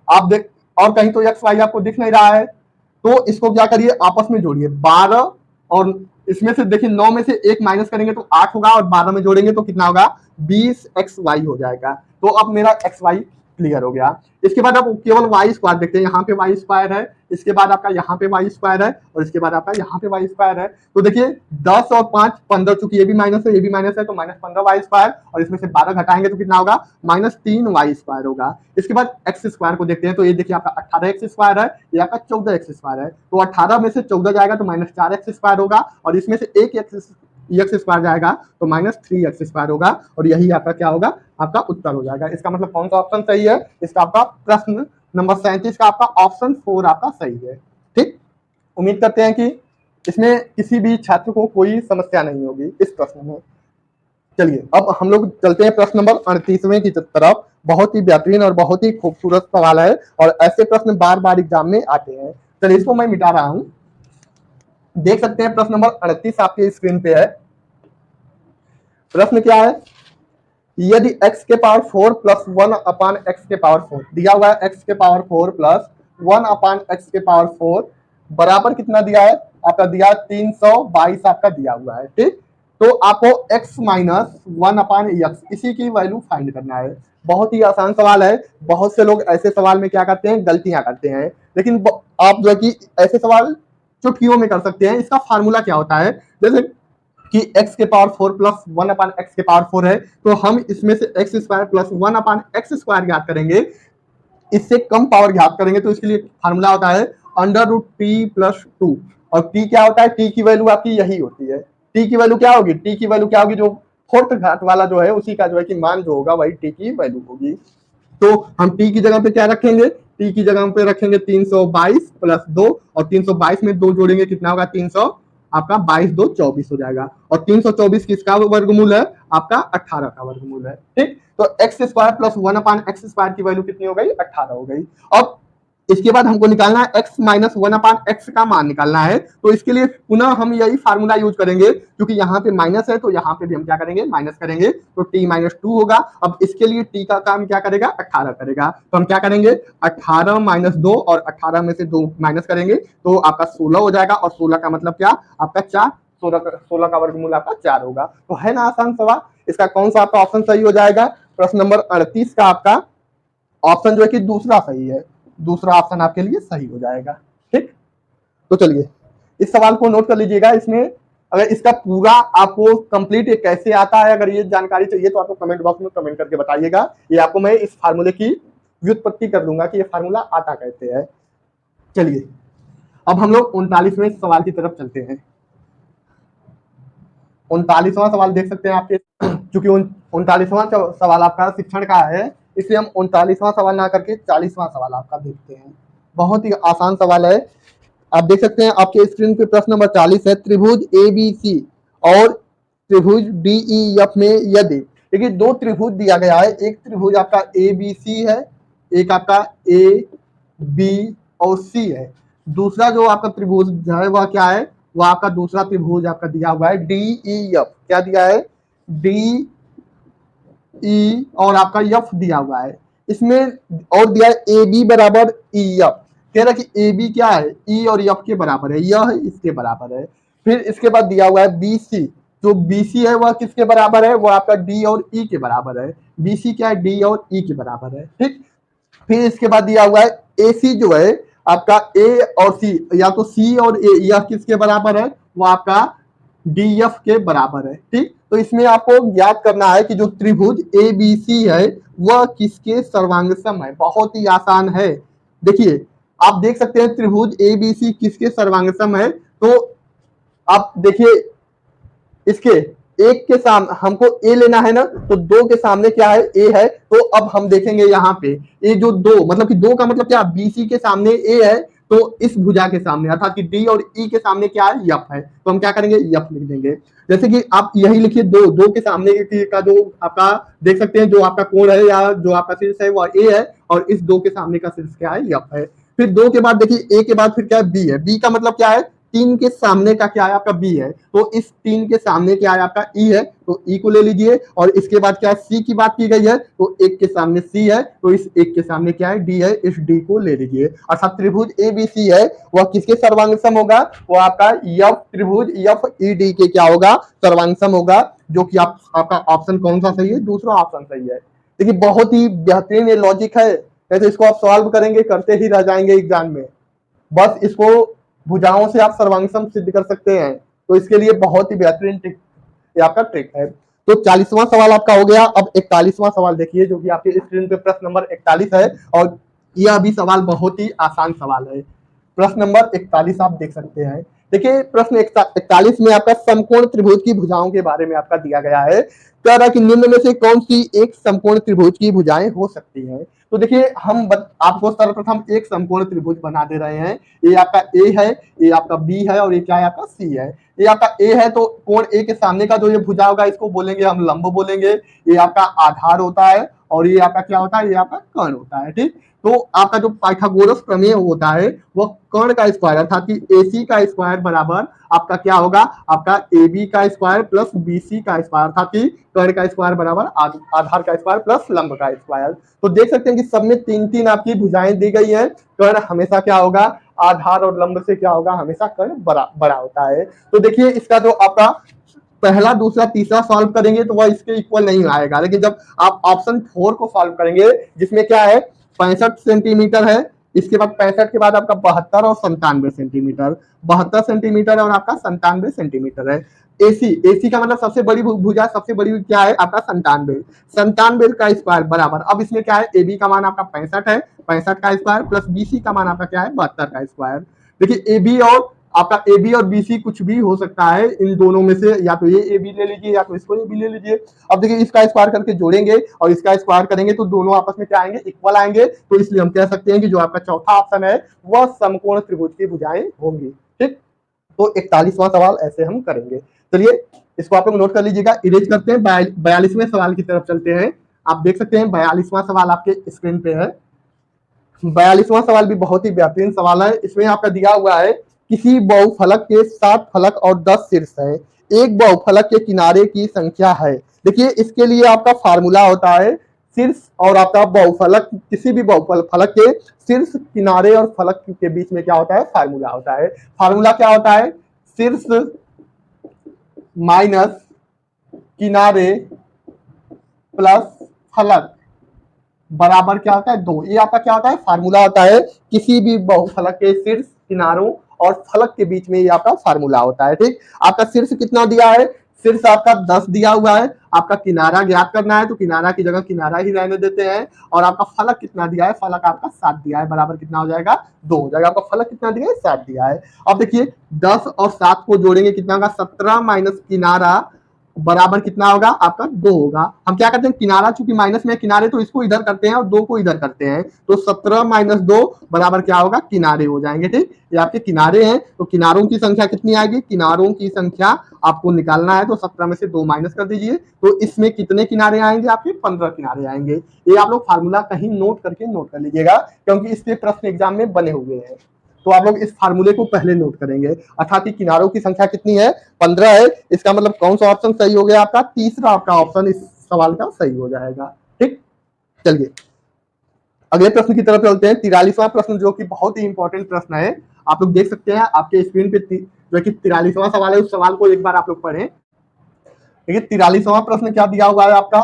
आप देख और कहीं तो एक्स वाई आपको दिख नहीं रहा है, तो इसको क्या करिए आपस में जोड़िए। 12 और इसमें से देखिए 9 में से एक माइनस करेंगे तो 8 होगा और 12 में जोड़ेंगे तो कितना होगा 20xy हो जाएगा। तो अब मेरा xy क्लियर हो गया। इसके बाद आप केवल वाई स्क्वायर देखते हैं, यहाँ पे वाई स्क्वायर है, इसके बाद आपका यहाँ पे वाई स्क्वायर है और इसके बाद आपका यहाँ पे वाई स्क्वायर है। तो देखिए 10 और 5 15, चूंकि ये भी माइनस है ये भी माइनस है, तो माइनस 15y स्क्वायर और इसमें से 12 घटाएंगे तो कितना होगा माइनस 3y स्क्वायर होगा। इसके बाद एक्स स्क्वायर को देखते हैं, तो ये देखिए आपका 18x स्क्वायर है, ये आपका 14x स्क्वायर है। तो 18 में से 14 जाएगा तो माइनस 4x स्क्वायर होगा और इसमें से एक एक्स स्क्वायर जाएगा तो माइनस 3x स्क्वायर होगा और यही आपका क्या होगा, आपका उत्तर हो जाएगा। इसका मतलब कौन सा ऑप्शन सही है, इसका आपका प्रश्न नंबर 37 का आपका ऑप्शन 4 आपका सही है। ठीक, उम्मीद करते हैं कि इसमें किसी भी छात्र को कोई समस्या नहीं होगी इस प्रश्न में। चलिए अब हम लोग चलते हैं प्रश्न नंबर 38वें की तरफ। बहुत ही बेहतरीन और बहुत ही खूबसूरत सवाल है और ऐसे प्रश्न बार बार एग्जाम में आते हैं। चलिए इसको मैं मिटा रहा हूं, देख सकते हैं प्रश्न नंबर 38 आपके स्क्रीन पे है। प्रश्न क्या है, यदि x के पावर 4 प्लस 1 अपान एक्स के पावर 4 दिया हुआ है, x के पावर 4 प्लस 1 अपान एक्स के पावर 4 बराबर कितना दिया है, आपका दिया 322 आपका दिया हुआ है। ठीक, तो आपको x माइनस 1 अपान एक्स इसी की वैल्यू फाइंड करना है। बहुत ही आसान सवाल है। बहुत से लोग ऐसे सवाल में क्या करते हैं, गलतियां करते हैं, लेकिन आप जो कि ऐसे सवाल चुटकियों में कर सकते हैं। इसका फार्मूला क्या होता है, जैसे कि x के पावर 4 प्लस 1 अपान एक्स के पावर 4 है, तो हम इसमें से एक्स स्क्वायर प्लस 1 अपान एक्स स्क्वायर ज्ञात करेंगे, इससे कम पावर ज्ञात करेंगे। तो इसके लिए फार्मूला होता है अंडर रूट टी प्लस 2। और t क्या होता है, t की वैल्यू आपकी यही होती है। t की वैल्यू क्या होगी, t की वैल्यू क्या होगी, जो फोर्थ घात वाला जो है उसी का जो है कि मान जो होगा वही t की वैल्यू होगी। तो हम t की जगह पे क्या रखेंगे, t की जगह पे रखेंगे 322 प्लस 2 और 322 में 2 जोड़ेंगे कितना होगा 300, आपका 22 2 24 हो जाएगा। और 324 किसका वर्गमूल है, आपका 18 का वर्गमूल है। ठीक, तो एक्स स्क्वायर प्लस 1 अपान एक्स स्क्वायर की वैल्यू कितनी हो गई, 18 हो गई। अब इसके बाद हमको निकालना है x माइनस 1 अपान एक्स का मान निकालना है। तो इसके लिए पुनः हम यही फार्मूला यूज करेंगे, क्योंकि यहाँ पे माइनस है तो यहाँ पे भी हम क्या करेंगे माइनस करेंगे, तो t माइनस 2 होगा। अब इसके लिए t का काम क्या करेगा, 18 करेगा। तो हम क्या करेंगे 18 माइनस 2 और 18 में से 2 माइनस करेंगे तो आपका 16 हो जाएगा। और 16 का मतलब क्या, आपका 4, 16 का वर्गमूल आपका 4 होगा। तो है ना आसान सवाल। इसका कौन सा आपका ऑप्शन सही हो जाएगा, प्रश्न नंबर 38 का आपका ऑप्शन जो है कि दूसरा सही है, दूसरा ऑप्शन आपके लिए सही हो जाएगा। ठीक, तो चलिए इस सवाल को नोट कर लीजिएगा। इसमें अगर इसका पूरा आपको कंप्लीट कैसे आता है, अगर ये जानकारी चाहिए तो आपको कमेंट बॉक्स में कमेंट करके बताइएगा। ये आपको मैं इस फार्मूले की व्युत्पत्ति कर दूंगा कि ये फार्मूला आता कैसे है। चलिए अब हम लोग 39वें सवाल की तरफ चलते हैं। 39वां सवाल देख सकते हैं आपके, चूंकि 39वां सवाल आपका शिक्षण का है, इसलिए हम 39वां सवाल ना करके 40वां सवाल आपका देखते हैं। बहुत ही आसान सवाल है, आप देख सकते हैं आपके स्क्रीन पे प्रश्न नंबर 40 है। त्रिभुज ABC और त्रिभुज DEF में यदि, देखिए 2 त्रिभुज दिया गया है, एक त्रिभुज आपका ABC है, एक आपका AB और सी है। दूसरा जो आपका त्रिभुज है वह क्या है, वह आपका दूसरा त्रिभुज आपका दिया हुआ है डी ई एफ। क्या दिया है, डी ई और आपका एफ दिया हुआ है। इसमें और दिया है ए बी बराबर ई एफ। कह रहा है कि ए बी क्या है, ई और एफ के बराबर है, यह इसके बराबर है। फिर इसके बाद दिया हुआ है बी सी। जो बी सी है वह किसके बराबर है, वह आपका डी और ई के बराबर है। बी सी क्या है, डी और ई के बराबर है। ठीक, फिर इसके बाद दिया हुआ है ए सी जो है आपका ए और सी, या तो सी और ए, यह किसके बराबर है, वो आपका डी एफ के बराबर है। ठीक, तो इसमें आपको याद करना है कि जो त्रिभुज ए बी सी है वह किसके सर्वांगसम है। बहुत ही आसान है। देखिए आप देख सकते हैं त्रिभुज ए बी सी किसके सर्वांगसम है। तो आप देखिए इसके एक के सामने हमको ए लेना है ना, तो दो के सामने क्या है, ए है। तो अब हम देखेंगे यहाँ पे ए जो दो, मतलब कि दो का मतलब क्या, बीसी के सामने ए है, तो इस भुजा के सामने अर्थात कि डी और ई के सामने क्या है, यफ है। तो हम क्या करेंगे, यफ लिख देंगे। जैसे कि आप यही लिखिए, दो दो के सामने का जो आपका देख सकते हैं, जो आपका कोण है या जो आपका शीर्ष है वह ए है, और इस दो के सामने का शीर्ष क्या है, यफ है। फिर दो के बाद देखिए ए के बाद फिर क्या है, बी है। बी का मतलब क्या है, तीन के सामने का क्या है आपका बी है, तो इस तीन के सामने क्या है आपका ई है, तो ई को ले लीजिए। और इसके बाद क्या है, सी की बात की गई है, तो एक के सामने सी है, तो इस एक के सामने क्या है, डी है, इस डी को ले लीजिए। अर्थात त्रिभुज ए बी सी है वह किसके सर्वांगसम होगा, वो आपका यफ त्रिभुज यफ ई डी के क्या होगा, सर्वांगसम होगा। जो कि आपका ऑप्शन कौन सा सही है, दूसरा ऑप्शन सही है। देखिए बहुत ही बेहतरीन ये लॉजिक है। जैसे इसको आप सॉल्व करेंगे, करते ही रह जाएंगे एग्जाम में। बस इसको भुजाओं से आप सर्वांगसम सिद्ध कर सकते हैं, तो इसके लिए बहुत ही बेहतरीन ट्रिक, ये आपका ट्रिक है। तो 40वां सवाल आपका हो गया। अब 41वां सवाल देखिए, जो कि आपके स्क्रीन पे प्रश्न नंबर 41 है, और यह भी सवाल बहुत ही आसान सवाल है। प्रश्न नंबर 41 आप देख सकते हैं। देखिए प्रश्न 41 में आपका समकोण त्रिभुज की भुजाओं के बारे में आपका दिया गया है। कह रहा है कि निम्न में से कौन सी एक समकोण त्रिभुज की भुजाएं हो सकती हैं। तो देखिए हम आपको सर्वप्रथम एक समकोण त्रिभुज बना दे रहे हैं। ये आपका ए है, ये आपका बी है, और ये क्या है आपका सी है। ये आपका ए है, तो कोण ए के सामने का जो ये भुजा होगा इसको बोलेंगे हम लंब बोलेंगे। ये आपका आधार होता है, और ये आपका क्या होता है, ये आपका कर्ण होता है। ठीक, तो आपका जो पाइथागोरस प्रमेय होता है वह कर्ण का स्क्वायर अर्थात कि AC का स्क्वायर बराबर आपका क्या होगा, आपका AB का स्क्वायर प्लस BC का स्क्वायर अर्थात कि कर्ण का स्क्वायर बराबर आधार का स्क्वायर प्लस लंब का स्क्वायर। तो देख सकते हैं कि सब में तीन तीन आपकी भुजाएं दी गई हैं। कर्ण हमेशा क्या होगा, आधार और लंब से क्या होगा, हमेशा कर्ण बड़ा होता है। तो देखिए इसका जो आपका पहला दूसरा तीसरा सॉल्व करेंगे तो वह इसके इक्वल नहीं आएगा, लेकिन जब आप ऑप्शन 4 को सॉल्व करेंगे जिसमें क्या है 65 सेंटीमीटर है, इसके बाद 65 के बाद आपका 72 और 97 सेंटीमीटर, 72 सेंटीमीटर और आपका 97 सेंटीमीटर है। एसी का मतलब सबसे बड़ी भुजा, सबसे बड़ी क्या है आपका 97 का स्क्वायर बराबर, अब इसमें क्या है एबी का मान आपका 65 है, 65 का स्क्वायर प्लस बीसी का मान आपका क्या है 72 का स्क्वायर। देखिए एबी और आपका ए बी और बी सी कुछ भी हो सकता है इन दोनों में से, या तो ये ए बी ले लीजिए या तो इसको ए बी ले लीजिए। अब देखिए इसका स्क्वायर करके जोड़ेंगे और इसका स्क्वायर करेंगे तो दोनों आपस में क्या आएंगे, इक्वल आएंगे। तो इसलिए हम कह सकते हैं कि जो आपका चौथा ऑप्शन है वह समकोण त्रिभुज की भुजाएं होंगी। ठीक, तो 41वां सवाल ऐसे हम करेंगे। चलिए इसको आप लोग नोट कर लीजिएगा। इरेज करते हैं, 42वें सवाल की तरफ चलते हैं। आप देख सकते हैं 42वां सवाल आपके स्क्रीन पे है। 42वां सवाल भी बहुत ही बेहतरीन सवाल है। इसमें आपका दिया हुआ है किसी बहुफलक के 7 फलक और 10 शीर्ष है, एक बहुफलक के किनारे की संख्या है। देखिए इसके लिए आपका फार्मूला होता है शीर्ष और आपका बहुफलक, किसी भी बहुफलक के शीर्ष किनारे और फलक के बीच में क्या होता है, फार्मूला होता है। फार्मूला क्या होता है, शीर्ष माइनस किनारे प्लस फलक बराबर क्या होता है 2। ये आपका क्या होता है, फार्मूला होता है किसी भी बहुफलक के शीर्ष किनारों और फलक के बीच में ये आपका फार्मूला होता है। ठीक, आपका शीर्ष कितना दिया है, शीर्ष आपका 10 दिया हुआ है। आपका किनारा ज्ञात करना है तो किनारा की जगह किनारा ही रहने देते हैं। और आपका फलक कितना दिया है, फलक आपका 7 दिया है, बराबर कितना हो जाएगा 2 हो जाएगा। आपका फलक कितना दिया है, 7 दिया है। अब देखिए 10 और 7 को जोड़ेंगे कितना होगा, 17 माइनस किनारा बराबर कितना होगा आपका 2 होगा। हम क्या करते हैं, किनारा चूंकि माइनस में किनारे तो इसको इधर करते हैं और 2 को इधर करते हैं, तो 17 माइनस 2 बराबर क्या होगा, किनारे हो जाएंगे। ठीक, ये आपके किनारे हैं, तो किनारों की संख्या कितनी आएगी, किनारों की संख्या आपको निकालना है तो 17 में से 2 माइनस कर दीजिए, तो इसमें कितने किनारे आएंगे, आपके 15 किनारे आएंगे। ये आप लोग फार्मूला कहीं नोट करके नोट कर लीजिएगा, क्योंकि इसके प्रश्न एग्जाम में बने हुए हैं। तो आप लोग इस फार्मूले को पहले नोट करेंगे, अर्थात किनारों की संख्या कितनी है, 15 है। इसका मतलब कौन सा ऑप्शन सही हो गया आपका, तीसरा आपका ऑप्शन इस सवाल का सही हो जाएगा। ठीक, चलिए अगले प्रश्न की तरफ चलते हैं। 43वां प्रश्न जो कि बहुत ही इंपॉर्टेंट प्रश्न है, आप लोग देख सकते हैं आपके स्क्रीन पे जो कि 43वां सवाल है, उस सवाल को एक बार आप लोग पढ़ें। देखिए 43वां प्रश्न क्या दिया हुआ है आपका,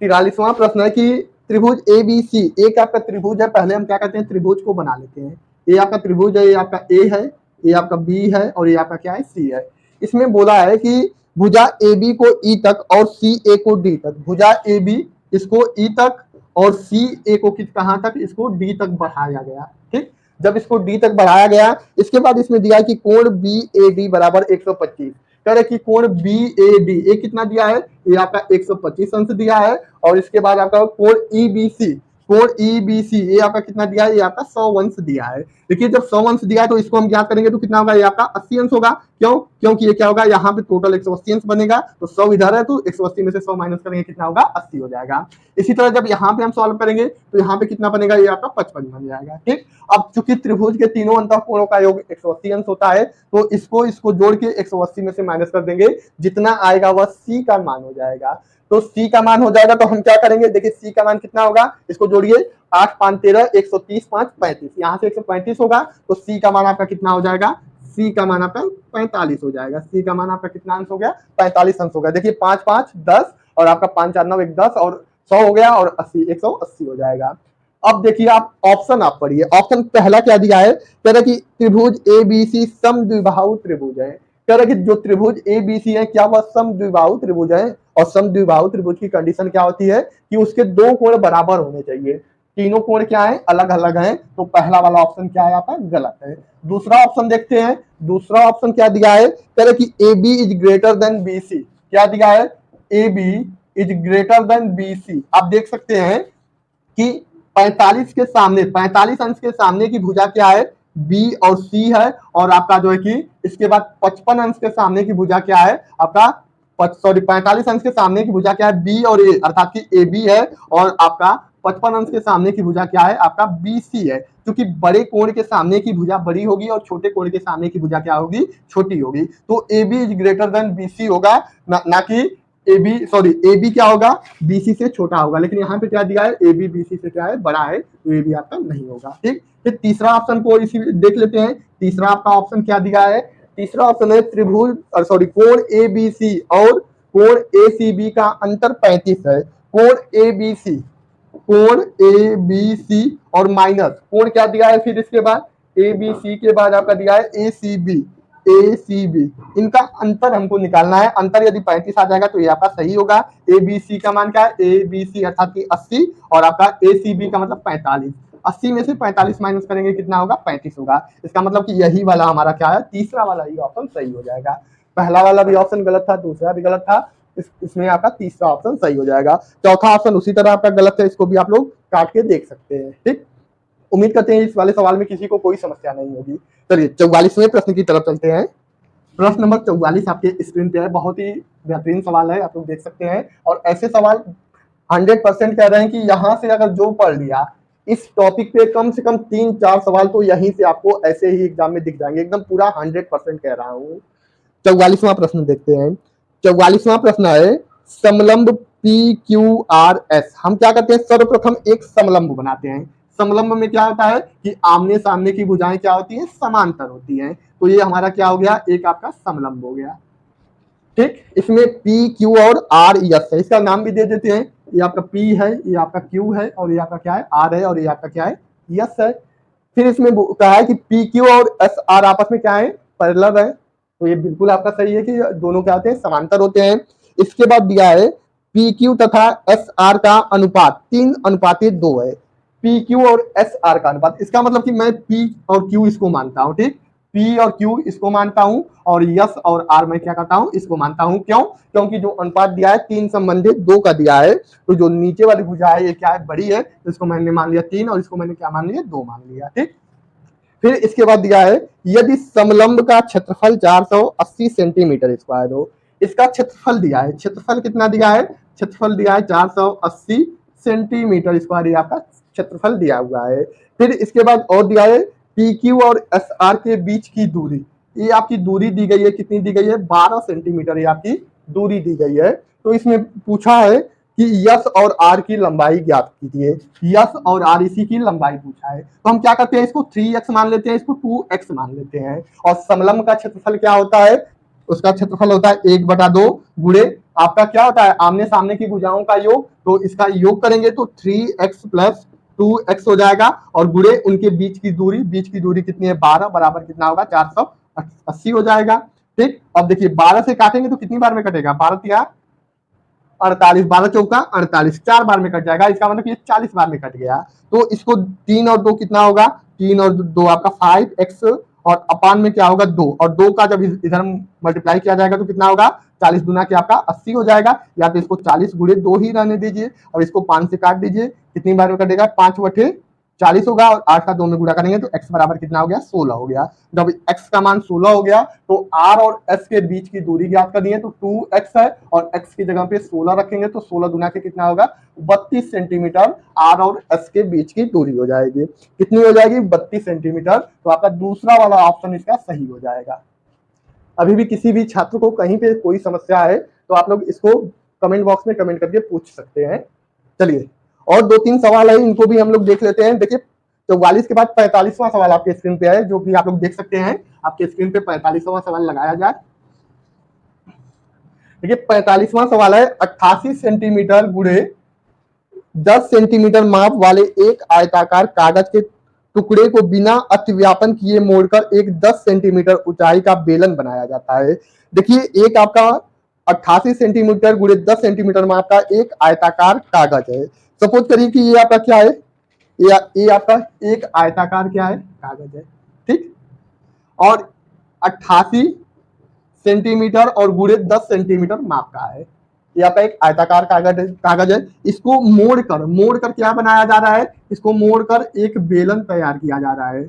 43वां प्रश्न है कि त्रिभुज ABC, एक आपका त्रिभुज है, पहले हम क्या करते हैं, त्रिभुज को बना लेते हैं। ये आपका त्रिभुज है, ये आपका A है, ये आपका B है और ये आपका क्या है, C है। इसमें बोला है कि भुजा AB को E तक और CA को D तक, भुजा AB इसको E तक और CA को कहां तक, इसको D तक बढ़ाया गया। ठीक, जब इसको D तक बढ़ाया गया, इसके बाद इसमें दिया है कि कोण BAD बराबर 125, कह रहे कि कोण BAD ये कितना दिया है, ये आपका 125 अंश दिया है, और इसके बाद आपका कोण EBC, कोण EBC ये आपका कितना दिया है, ये आपका 100 अंश दिया है। देखिए जब 100 अंश दिया है तो इसको हम ज्ञात करेंगे तो कितना होगा, ये आपका 80 अंश होगा। क्यों, क्योंकि ये क्या होगा, यहाँ पे टोटल 180 अंश बनेगा, तो 100 इधर है तो 180 में से 100 माइनस करेंगे, कितना होगा, 80 हो जाएगा। इसी तरह जब यहाँ पे हम सॉल्व करेंगे तो यहाँ पे कितना बनेगा, ये आपका 55 बन जाएगा। ठीक, अब चूंकि त्रिभुज के तीनों अंतःकोणों का योग 180 अंश होता है, तो इसको जोड़ के 180 में से माइनस कर देंगे, जितना आएगा वह C का मान हो जाएगा। तो C का मान हो जाएगा, तो हम क्या करेंगे, देखिए C का मान कितना होगा, इसको जोड़िए, 8 5 13, 130 5 35, यहाँ से 135 होगा, तो C का मान आपका कितना हो जाएगा, C का मान आपका 45 हो जाएगा। C का मान आपका कितना अंश हो गया, 45 अंश हो गया। देखिए 5 5 10 और आपका 5 4 9 1 10 और 100 हो गया, और 80 180 हो जाएगा। अब देखिए आप ऑप्शन आप पढ़िए, ऑप्शन पहला क्या दिया है, कह रहा कि त्रिभुज ABC समद्विबाहु त्रिभुज है। कह रहा कि जो त्रिभुज ABC है क्या वह समद्विबाहु त्रिभुज है, और समद्विबाहु त्रिभुज की कंडीशन क्या होती है कि उसके दो कोण बराबर होने चाहिए। तीनों कोण क्या है, अलग अलग हैं, तो पहला वाला ऑप्शन क्या है आपका, गलत है। दूसरा ऑप्शन देखते हैं, दूसरा ऑप्शन क्या दिया है, कह रहे कि AB is greater than BC, क्या दिया है, AB is greater than BC। आप देख सकते हैं कि 45 के सामने, 45 अंश के सामने की भुजा क्या है, B और C है, और आपका जो है कि इसके बाद 55 अंश के सामने की भुजा क्या है आपका, 45 अंश के सामने की भुजा क्या है, B और A, अर्थात कि AB है, और आपका 55 अंश के सामने की भुजा क्या है, आपका BC है। क्योंकि बड़े कोण के सामने की भुजा बड़ी होगी और छोटे कोण के सामने की भुजा क्या होगी, छोटी होगी। तो AB is greater than BC होगा, ना कि AB क्या होगा, BC से छोटा होगा। लेकिन यहाँ पे क्या दिया है, AB BC से क्या है, बड़ा है, तो AB आपका नहीं होगा। ठीक, फिर तीसरा ऑप्शन को इसी देख लेते हैं। तीसरा आपका ऑप्शन क्या दिया है, तीसरा ऑप्शन है त्रिभुज कोण ABC और कोण ACB का अंतर 35 है। कोण ABC और माइनस कोण क्या दिया है, फिर इसके बाद ABC के बाद आपका दिया है ACB, इनका अंतर हमको निकालना है। अंतर यदि 35 आ जाएगा तो ये आपका सही होगा। ABC का मान क्या है, ABC अर्थात कि 80, और आपका ACB का मतलब 45। 80 में से 45 माइनस करेंगे, कितना होगा, 35 होगा। इसका मतलब कि यही वाला हमारा क्या है, तीसरा वाला ही ऑप्शन सही हो जाएगा। पहला वाला भी ऑप्शन गलत था, दूसरा भी गलत था, इसमें आपका तीसरा ऑप्शन सही हो जाएगा। चौथा ऑप्शन उसी तरह आपका गलत है, इसको भी आप लोग काट के देख सकते हैं। ठीक, उम्मीद करते हैं इस वाले सवाल में किसी को कोई समस्या नहीं होगी। चलिए 44वें प्रश्न की तरफ चलते हैं। प्रश्न नंबर 44 आपके स्क्रीन पे है, बहुत ही बेहतरीन सवाल है, आप लोग देख सकते हैं। और ऐसे सवाल 100% कह रहे हैं कि यहाँ से अगर जो पढ़ लिया इस टॉपिक पे, कम से कम 3-4 सवाल तो यहीं से आपको ऐसे ही एग्जाम में दिख जाएंगे, एकदम पूरा 100% कह रहा हूँ। 44वां प्रश्न देखते हैं। 44वां प्रश्न है समलंब PQRS। हम क्या करते हैं, सर्वप्रथम एक समलंब बनाते हैं। समलंब में क्या होता है कि आमने सामने की भुजाएं क्या होती हैं, समांतर होती हैं। तो ये हमारा क्या हो गया, एक आपका समलंब हो गया। ठीक, इसमें P Q और R S है, इसका नाम भी दे देते हैं। ये आपका P है, ये आपका Q है, और ये आपका क्या है, R है, और ये आपका क्या है, S है। फिर इसमें कहा है कि PQ और SR आपस में क्या है, पैरेलल है। तो ये बिल्कुल आपका सही है कि दोनों क्या होते हैं, समांतर होते हैं। इसके बाद दिया है PQ तथा SR का अनुपात 3:2 है। PQ और SR का अनुपात, इसका मतलब कि मैं P और Q इसको मानता हूं। ठीक, P और Q इसको मानता हूं और S और R मैं क्या करता हूं, इसको मानता हूं। क्यों? क्योंकि जो अनुपात दिया है 3 संबंधित 2 का दिया है, तो जो नीचे वाली भुजा है ये क्या है, बड़ी है, इसको मैंने मान लिया 3 और इसको मैंने क्या मान लिया, 2 मान लिया। ठीक, फिर इसके बाद दिया है यदि समलंब का क्षेत्रफल 480 सेंटीमीटर स्क्वायर हो, इसका क्षेत्रफल दिया है, क्षेत्रफल कितना दिया है, क्षेत्रफल दिया है 480 सेंटीमीटर स्क्वायर, ये आपका क्षेत्रफल दिया हुआ है। फिर इसके बाद और दिया है PQ और SR के बीच की दूरी, ये आपकी दूरी दी गई है, कितनी दी गई है, 12 सेंटीमीटर ये आपकी दूरी दी गई है। तो इसमें पूछा है कि यस और आर की लंबाई ज्ञात कीजिए, यस और आर इसी की लंबाई पूछा है, तो हम क्या करते हैं, इसको 3x मान लेते हैं, इसको 2x मान लेते हैं। और समलंब का क्षेत्रफल क्या होता है, उसका क्षेत्रफल होता है 1/2 गुणे आपका क्या होता है, आमने सामने की भुजाओं का योग, तो इसका योग करेंगे तो 3x + 2x हो जाएगा और गुणे उनके बीच की दूरी कितनी है, 12 बराबर कितना होगा, 480 हो जाएगा। ठीक, अब देखिए 12 से काटेंगे तो कितनी बार में कटेगा, 12 48, 12 चौका 48, 4 बार में कट जाएगा, इसका मतलब ये 40 बार में कट गया। तो इसको 3 और 2 कितना होगा, 3 और 2 आपका 5x और अपान में क्या होगा 2, और 2 का जब इधर मल्टीप्लाई किया जाएगा तो कितना होगा, 40 दूना के आपका 80 हो जाएगा, या तो इसको 40 गुणे 2 ही रहने दीजिए और इसको 5 से काट दीजिए, कितनी बार में कटेगा, 5/40 होगा और 8 का 2 में गुणा करेंगे तो x बराबर कितना हो गया, 16 हो गया। जब x का मान 16 हो गया तो r और s के बीच की दूरी ज्ञात करनी है, तो 2x है और x की जगह पे 16 रखेंगे तो 16 गुना के कितना होगा, 32 सेंटीमीटर r और s के बीच की दूरी हो जाएगी। कितनी हो जाएगी, 32 सेंटीमीटर। तो आपका दूसरा वाला ऑप्शन इसका सही हो जाएगा। अभी भी किसी भी छात्र को कहीं पे कोई समस्या है तो आप लोग इसको कमेंट बॉक्स में कमेंट करके पूछ सकते हैं। चलिए और 2-3 सवाल है, इनको भी हम लोग देख लेते हैं। देखिए 44 के बाद 45वां सवाल आपके स्क्रीन पे है, जो कि आप लोग देख सकते हैं, आपके स्क्रीन पे 45वां सवाल लगाया जाए। देखिए 45वां सवाल है, 88 सेंटीमीटर गुणे 10 सेंटीमीटर माप वाले एक आयताकार कागज के टुकड़े को बिना अतिव्यापन किए मोड़कर एक 10 सेंटीमीटर ऊंचाई का बेलन बनाया जाता है। देखिए एक आपका 88 सेंटीमीटर गुणे 10 सेंटीमीटर माप का एक आयताकार कागज है। सपोज करिए कि ये आपका क्या है, ये आपका एक आयताकार क्या है, कागज है। ठीक, और 88 सेंटीमीटर और गुणे 10 सेंटीमीटर माप का है, ये आपका एक आयताकार कागज है। इसको मोड़कर क्या बनाया जा रहा है, इसको मोड़कर एक बेलन तैयार किया जा रहा है,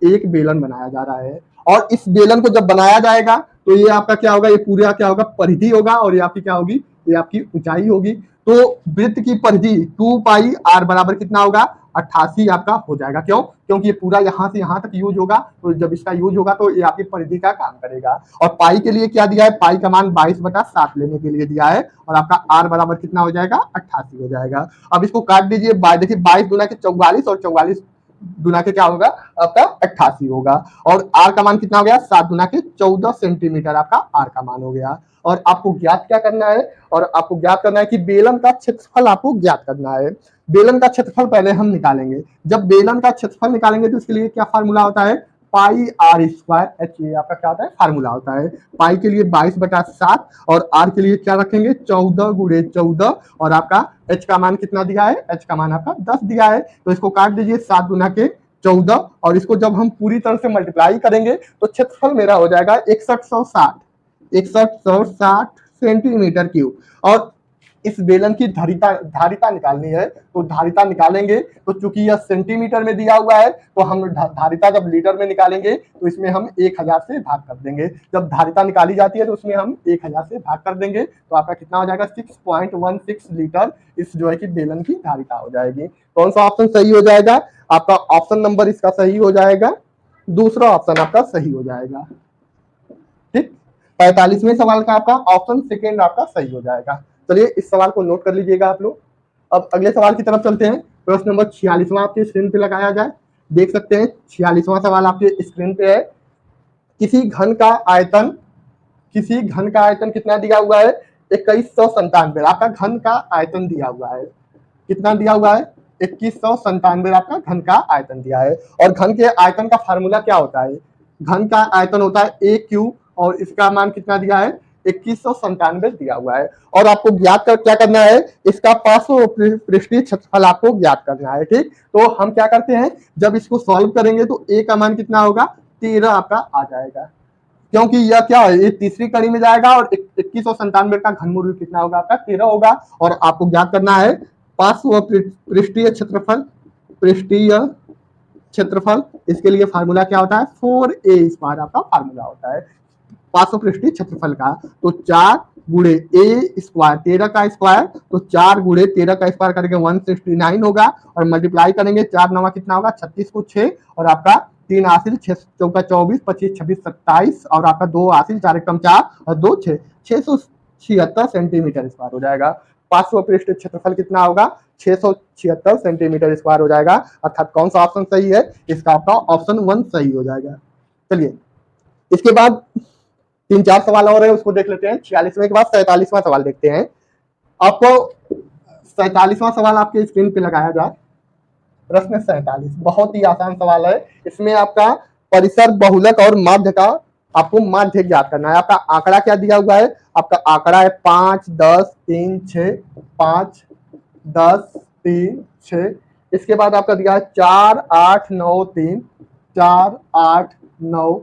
एक बेलन बनाया जा रहा है। और इस बेलन को जब बनाया जाएगा तो ये आपका क्या होगा, ये पूरा क्या होगा, परिधि होगा और ये आपकी क्या होगी, ये आपकी ऊंचाई होगी। तो वृत्त की परिधि 2πr बराबर कितना होगा, 88 आपका हो जाएगा। क्यों? क्योंकि ये पूरा यहाँ से यहाँ तक यूज होगा, तो जब इसका यूज होगा तो ये आपकी परिधि का काम करेगा। और पाई के लिए क्या दिया है, पाई का मान 22/7 लेने के लिए दिया है और आपका r बराबर कितना हो जाएगा, 88 हो जाएगा। अब इसको काट दीजिए, देखिए 22 दूना के 44 और 44 दूना के क्या होगा, आपका 88 होगा। और r का मान कितना हो गया, 7 दूना के 14 सेंटीमीटर आपका r का मान हो गया। और आपको ज्ञात क्या करना है, और आपको ज्ञात करना है कि बेलन का क्षेत्रफल आपको ज्ञात करना है। बेलन का क्षेत्रफल पहले हम निकालेंगे। जब बेलन का क्षेत्रफल निकालेंगे तो इसके लिए क्या फार्मूला होता है, πr², ये आपका क्या होता है, फार्मूला होता है। पाई के लिए 22/7 और r के लिए क्या रखेंगे, 14 गुणे 14 और आपका h का मान कितना दिया है, h का मान आपका 10 दिया है। तो इसको काट दीजिए, 7 गुना के 14 और इसको जब हम पूरी तरह से मल्टीप्लाई करेंगे तो क्षेत्रफल मेरा हो जाएगा 6160 सेंटीमीटर क्यूब। और इस बेलन की धारिता निकालनी है, तो धारिता निकालेंगे तो चूंकि यह सेंटीमीटर में दिया हुआ है तो हम धारिता जब लीटर में निकालेंगे तो इसमें हम 1000 से भाग कर देंगे। जब धारिता निकाली जाती है तो उसमें हम 1000 से भाग कर देंगे, तो आपका कितना हो जाएगा, 6.16 लीटर इस जो है कि बेलन की धारिता हो जाएगी। कौन सा ऑप्शन सही हो जाएगा, आपका ऑप्शन नंबर इसका सही हो जाएगा, दूसरा ऑप्शन आपका सही हो जाएगा। ठीक, 45वें सवाल का आपका ऑप्शन सेकेंड आपका सही हो जाएगा। चलिए इस सवाल को नोट कर लीजिएगा आप लोग। अब अगले सवाल की तरफ चलते हैं। प्रश्न नंबर 46वां आपके स्क्रीन पे लगाया जाए, देख सकते हैं 46वां सवाल आपके स्क्रीन पे है। किसी घन का आयतन कितना दिया हुआ है, 2197। आपका घन का आयतन दिया हुआ है, कितना दिया हुआ है, 2197 आपका घन का आयतन दिया है। और घन के आयतन का फार्मूला क्या होता है, घन का आयतन होता है AQ और इसका मान कितना दिया है, 2197 दिया हुआ है। और आपको ज्ञात क्या करना है, इसका पार्श्व पृष्ठीय क्षेत्रफल आपको ज्ञात करना है। ठीक, तो हम क्या करते हैं, जब इसको सॉल्व करेंगे तो a का मान कितना होगा, 13 आपका आ जाएगा, क्योंकि यह क्या है, ये तीसरी कड़ी में जाएगा और 2197 का घनमूल कितना होगा आपका 13 होगा। और आपको ज्ञात करना है पार्श्व पृष्ठीय क्षेत्रफल, पृष्ठीय क्षेत्रफल, इसके लिए फार्मूला क्या होता है 4a² आपका फार्मूला होता है पार्श्व पृष्ठीय क्षेत्रफल का। तो 4 गुणे a स्क्वायर 13 का स्क्वायर, तो 4 गुणे 13 का स्क्वायर करेंगे 169 होगा और मल्टीप्लाई करेंगे 4 9 कितना होगा 36 को 6 और आपका 3 हासिल 6 चौका 24 25 26 27 और आपका 2 हासिल 4 एकम 4 और 2 6 676 सेंटीमीटर स्क्वायर हो जाएगा। पार्श्व पृष्ठ क्षेत्रफल कितना होगा 676 सेंटीमीटर स्क्वायर हो जाएगा। अर्थात कौन सा ऑप्शन सही है, इसका आपका ऑप्शन 1 सही हो जाएगा। चलिए इसके बाद 3-4 सवाल और है, उसको देख लेते हैं। 46वें के बाद 47वां सवाल देखते हैं। आपको 47वां सवाल आपके स्क्रीन पे लगाया जाए। प्रश्न 47 बहुत ही आसान सवाल है। इसमें आपका परिसर, बहुलक और माध्य का आपको माध्य ज्ञात करना है। आपका आंकड़ा क्या दिया हुआ है, आपका आंकड़ा है 5 10 3 6 5 10 3 6। इसके बाद आपका दिया है 4 8 9 3 4 8 9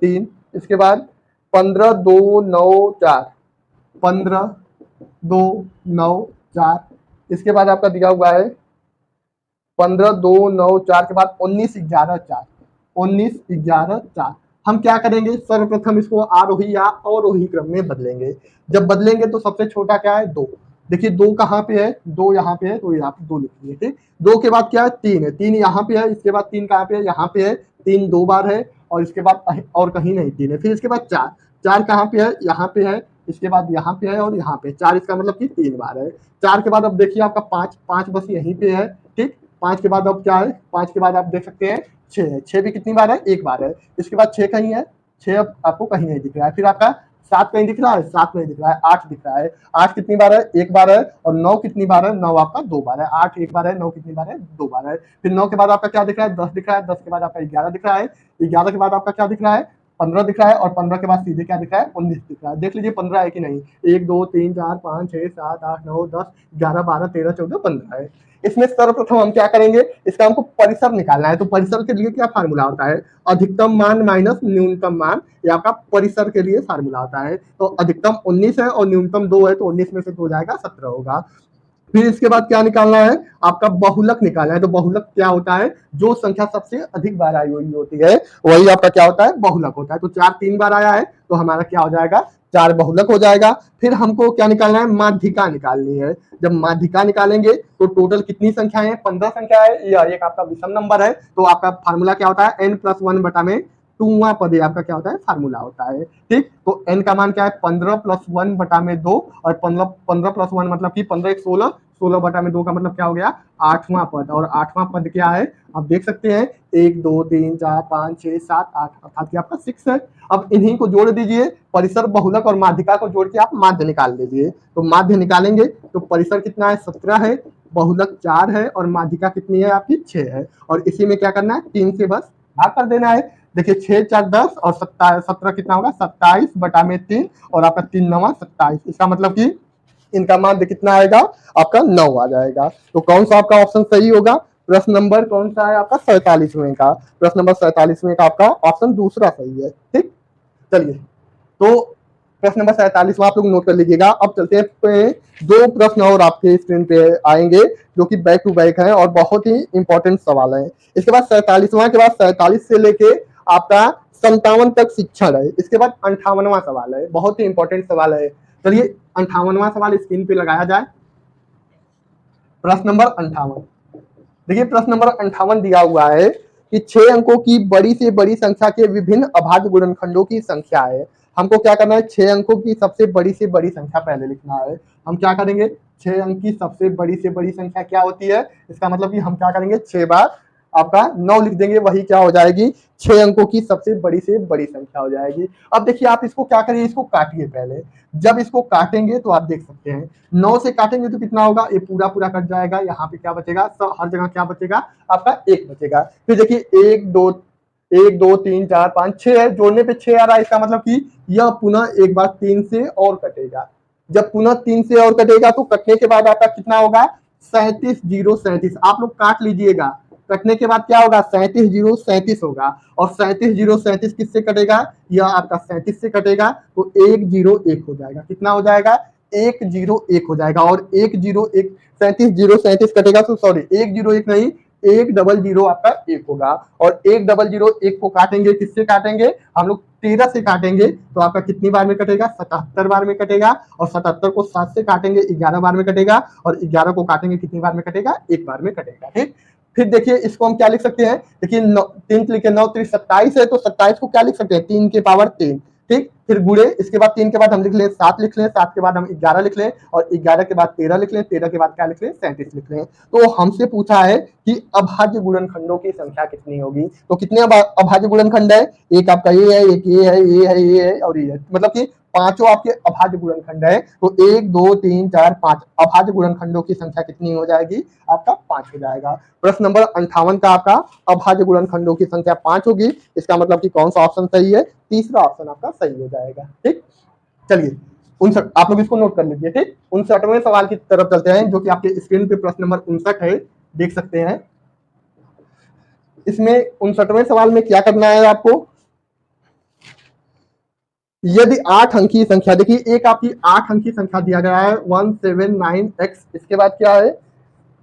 3। इसके बाद 15 2 9 4 15 2 9 4। इसके बाद आपका दिया हुआ है 15 2 9 4 के बाद 19 11 4 19 11 4। हम क्या करेंगे, सर्वप्रथम इसको आरोही या अवरोही क्रम में बदलेंगे। जब बदलेंगे तो सबसे छोटा क्या है 2। देखिए 2 कहाँ पे है, 2 यहाँ पे है, तो यहाँ पे 2 लिखिए। ठीक, 2 के बाद क्या है 3 है, 3 यहाँ पे है। इसके बाद 3 कहाँ पे है, यहाँ पे है। 3 2 बार है और इसके बाद और कहीं नहीं 3 है। फिर इसके बाद 4 4 कहाँ पे है, यहाँ पे है। इसके बाद यहाँ पे है और यहाँ पे 4, इसका मतलब कि 3 बार है। 4 के बाद अब देखिए आपका 5 5 बस यहीं पे है। ठीक, 5 के बाद अब क्या है, 5 के बाद आप देख सकते हैं 6 है। 6 भी कितनी बार है, 1 बार है। इसके बाद 6 कहीं है, 6 अब आपको कहीं नहीं दिख रहा है। फिर आपका 7 कहीं दिख रहा है, 7 नहीं दिख रहा है। 8 दिख रहा है, 8 कितनी बार है, 1 बार है। और 9 कितनी बार है, 9 आपका 2 बार है। 8 1 बार है, 9 कितनी बार है, 2 बार है। फिर 9 के बाद आपका क्या दिख रहा है, 10 दिख रहा है। 10 के बाद आपका 11 दिख रहा है। 11 के बाद आपका क्या दिख रहा है, 15 दिख रहा है। और 15 के बाद सीधे क्या दिख रहा है, 19 दिख रहा है। देख लीजिए 15 है कि नहीं। 1 2 3 4 5 6 7 8 9 10 11 12 13 14 15 है। इसमें सर्वप्रथम हम क्या करेंगे, इसका हमको परिसर निकालना है। तो परिसर के लिए क्या फार्मूला होता है, अधिकतम मान माइनस न्यूनतम मान, ये आपका परिसर के लिए फार्मूला होता है। तो अधिकतम 19 है और न्यूनतम 2 है, तो 19 में से 2 जाएगा 17 होगा। फिर इसके बाद क्या निकालना है, आपका बहुलक निकालना है। तो बहुलक क्या होता है, जो संख्या सबसे अधिक बार आई हुई होती है वही आपका क्या होता है, बहुलक होता है। तो 4 3 बार आया है तो हमारा क्या हो जाएगा, 4 बहुलक हो जाएगा। फिर हमको क्या निकालना है, माध्यिका निकालनी है। जब माध्यिका निकालेंगे तो टोटल कितनी संख्या है, 15 संख्या है। यह एक आपका विषम नंबर है। तो आपका फार्मूला क्या होता है, n+1 बटा में 2वां पद आपका क्या होता है, फार्मूला होता है। ठीक, तो n का मान क्या है 15 + 1 बटा में 2 और 15 + 1 मतलब कि 15 1 16, 16 बटा में 2 का मतलब क्या हो गया 8वां पद। और 8वां पद क्या है, आप देख सकते हैं 1 2 3 4 5 6 7 8, अर्थात कि आपका 6 है। अब इन्हीं को जोड़ दीजिए, परिसर, बहुलक और माध्यिका को जोड़ के आप माध्य निकाल लीजिए। तो माध्य निकालेंगे तो परिसर कितना है 17 है, बहुलक 4 है और माध्यिका कितनी है आपकी 6 है। और इसी में क्या करना है, 3 से बस भाग कर देना है। देखिए 6 4 10 और 17 कितना होगा 27 बटा में 3 और आपका 3 9 27। इसका मतलब कि इनका माध्य कितना आएगा, आपका 9 आ जाएगा। तो कौन सा आपका ऑप्शन सही होगा, प्रश्न नंबर कौन सा है आपका 47वें का, प्रश्न नंबर 47वें का आपका ऑप्शन दूसरा सही है। ठीक, चलिए तो प्रश्न नंबर 47 आप लोग नोट कर लीजिएगा। अब चलते हैं 2 प्रश्न और आपके स्क्रीन पे आएंगे जो कि बैक टू बैक है और बहुत ही इंपॉर्टेंट सवाल है। इसके बाद 47वां के बाद 47 से लेके आपका 57 तक शिक्षण है। इसके बाद 58वां सवाल है, बहुत ही इंपॉर्टेंट सवाल है। चलिए 58वां सवाल स्क्रीन पे लगाया जाए। प्रश्न नंबर 58, देखिए प्रश्न नंबर 58 दिया हुआ है कि 6 अंकों की बड़ी से बड़ी संख्या के विभिन्न अभाज्य गुणनखंडों की संख्या है। हमको क्या करना है, 6 अंकों की सबसे बड़ी से बड़ी संख्या पहले लिखना है। हम क्या करेंगे, 6 अंक की सबसे बड़ी से बड़ी संख्या क्या होती है, इसका मतलब कि हम क्या करेंगे 6 बार आपका 9 लिख देंगे, वही क्या हो जाएगी 6 अंकों की सबसे बड़ी से बड़ी संख्या हो जाएगी। अब देखिए आप इसको क्या करिए, इसको काटिए पहले। जब इसको काटेंगे तो आप देख सकते हैं 9 से काटेंगे तो कितना होगा, ये पूरा पूरा कट जाएगा। यहाँ पे क्या बचेगा, सब हर जगह क्या बचेगा आपका 1 बचेगा। फिर देखिए 1 2 3 4 5 6 है, जोड़ने पे 6 आ रहा है। इसका मतलब कि यह पुनः एक बार 3 से और कटेगा। जब पुनः 3 से और कटेगा तो कटने के बाद आपका कितना होगा 37 0 37। आप लोग काट लीजिएगा, कटने के बाद क्या होगा, 37 जीरो 37 होगा, और 37 जीरो 37 किससे कटेगा, यह आपका 37 से कटेगा, तो 101 हो जाएगा। कितना हो जाएगा, 101 हो जाएगा। और 101 37 जीरो 37 कटेगा, तो सॉरी 101 नहीं, 100 आपका 1 होगा। और 100 को काटेंगे, किससे काटेंगे हम लोग, 13 से काटेंगे, तो आपका कितनी बार में कटेगा, 77 बार में कटेगा। और 77 को 7 से काटेंगे, 11 बार में कटेगा। और 11 को काटेंगे, कितनी बार में कटेगा, 1 बार में कटेगा। ठीक, फिर देखिए इसको हम क्या लिख सकते हैं, देखिए 3 लिखे 9 3 27 है, तो 27 को क्या लिख सकते हैं, 3 के पावर 3। ठीक, फिर गुड़े, इसके बाद 3 के बाद हम लिख लें 7 लिख लें, 7 के बाद हम 11 लिख लें, और 11 के बाद 13 लिख लें, 13 के बाद क्या लिख लें, 37 लिख लें। तो हमसे पूछा है कि अभाज्य गुणनखंडों की संख्या कितनी होगी। तो कितने अभाज्य गुणनखंड है, एक आपका ये है, एक ये है, ये है, ये है और ये है, मतलब कि पांचों आपके अभाज्य गुणनखंड है। तो 1 2 3 4 5 अभाज्य गुणनखंडों की संख्या कितनी हो जाएगी, आपका 5 हो जाएगा। प्रश्न नंबर 58 का आपका अभाज्य गुणनखंडों की संख्या 5 होगी। इसका मतलब कि कौन सा ऑप्शन सही है, तीसरा ऑप्शन आपका सही हो जाएगा। ठीक, चलिए आप लोग इसको नोट कर लीजिए। ठीक, 59वें सवाल की तरफ चलते हैं, जो कि आपके स्क्रीन पे प्रश्न नंबर 59 है, देख सकते हैं। इसमें 59वें सवाल में क्या करना है आपको, यदि 8 अंक की संख्या, देखिए एक आपकी 8 अंक की संख्या दिया गया है 179x, इसके बाद क्या है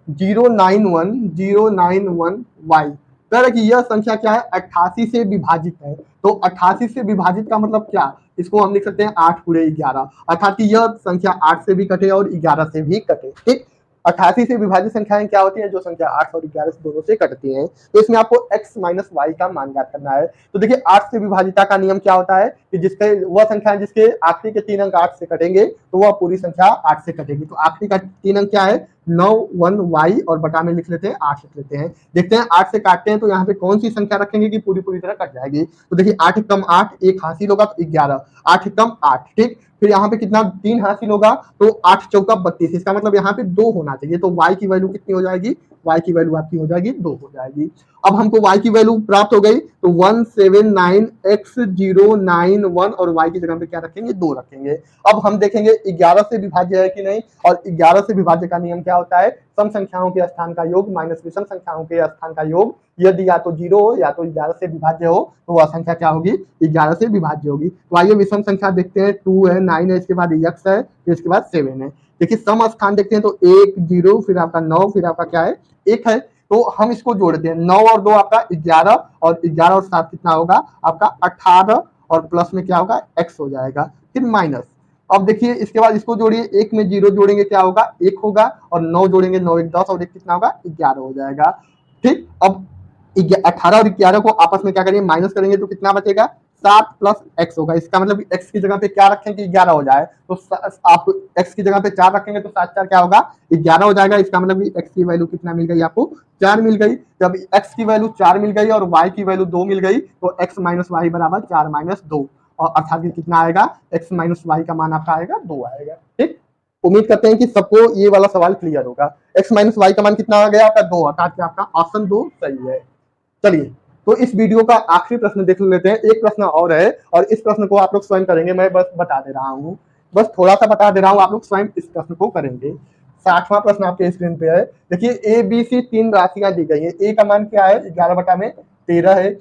091y, कह कि यह संख्या क्या है, 88 से विभाजित है। तो 88 से विभाजित का मतलब क्या, इसको हम लिख सकते हैं 8 गुणे 11, अर्थात कि यह संख्या 8 से भी कटे और 11 से भी कटे। ठीक, 88 से विभाजित संख्याएं क्या होती हैं, जो संख्या 8 और 11 से दोनों से कटती हैं। तो इसमें आपको x माइनस वाई का मान ज्ञात करना है। तो देखिए 8 से विभाजिता का नियम क्या होता है कि जिसके वह संख्या जिसके आखिरी के 3 अंक 8 से कटेंगे, तो वह पूरी संख्या 8 से कटेगी। तो आखिरी का 3 अंक क्या है, 91y, और बटा में लिख लेते हैं 8 लिख लेते हैं। देखते हैं 8 से काटते हैं तो यहाँ पे कौन सी संख्या रखेंगे कि पूरी तरह कट जाएगी। तो देखिए 8 कम 8, एक हासिल होगा तो 11, 8 कम 8। ठीक, फिर यहाँ पे कितना 3 हासिल होगा, तो 8 चौका 32, इसका मतलब यहाँ पे 2 होना चाहिए। तो y की वैल्यू कितनी हो जाएगी, y की वैल्यू आपकी हो जाएगी 2 हो जाएगी। अब हमको y की वैल्यू प्राप्त हो गई, तो 179x091, और y की जगह पे क्या रखेंगे, 2 रखेंगे। अब हम देखेंगे 11 से विभाज्य है कि नहीं, और 11 से विभाज्य का नियम क्या होता है, सम संख्याओं के स्थान का योग माइनस विषम संख्याओं के स्थान का योग, यदि या तो 0 हो या तो 11 से विभाज्य हो, तो वह संख्या क्या होगी, 11 से विभाज्य होगी। तो आइए विषम संख्या देखते हैं, 2 है, 9 है, इसके बाद x है, फिर इसके बाद 7 है। देखिए सम स्थान देखते हैं, तो 1 0, फिर आपका 9, फिर आपका क्या है 1 है। तो हम इसको जोड़ते हैं, 9 और 2 आपका 11, और 11 और 7 कितना होगा आपका 18, और प्लस में क्या होगा x हो जाएगा, फिर माइनस। अब देखिए इसके बाद इसको जोड़िए, 1 में 0 जोड़ेंगे क्या होगा 1 होगा, और 9 जोड़ेंगे 9 1 10, और 1 कितना होगा 11 हो जाएगा। ठीक, अब 18 और 11 को आपस में क्या करेंगे, माइनस करेंगे, तो कितना बचेगा 7 प्लस x होगा। इसका मतलब x की जगह पे क्या रखें कि 11 हो जाए, तो आप x की जगह पे 4 रखेंगे, तो 7 4 क्या होगा 11 हो जाएगा। इसका मतलब x की वैल्यू कितना मिल गई आपको, 4 मिल गई। जब x की वैल्यू 4 मिल गई और y की वैल्यू 2 मिल गई, तो x माइनस वाई बराबर 4 माइनस 2, और अर्थात कितना आएगा, x माइनस वाई का मान आपका आएगा 2 आएगा। ठीक, उम्मीद करते हैं कि सबको ये वाला सवाल क्लियर होगा। x माइनस वाई का मान कितना आ गया आपका 2, अर्थात आपका ऑप्शन 2 सही है। चलिए तो इस वीडियो का आखिरी प्रश्न देख लेते हैं, एक प्रश्न और है, और इस प्रश्न को आप लोग स्वयं करेंगे, मैं बस बता दे रहा हूँ, बस थोड़ा सा बता दे रहा हूँ, आप लोग स्वयं इस प्रश्न को करेंगे। 60वां प्रश्न आपके स्क्रीन पे है। देखिए ए बी सी 3 राशियां दी गई है। ए का मान क्या है, 11/13 है,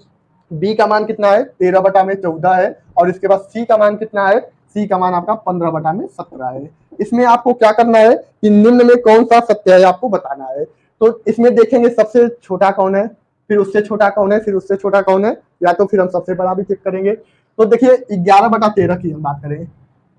बी का मान कितना है 13/14 है, और इसके बाद सी का मान कितना है, सी का मान आपका 15/17 है। इसमें आपको क्या करना है कि निम्न में कौन सा सत्य है आपको बताना है। तो इसमें देखेंगे सबसे छोटा कौन है, फिर उससे छोटा कौन है, फिर उससे छोटा कौन है, या तो फिर हम सबसे बड़ा भी चेक करेंगे। तो देखिए 11/13 की हम बात करें,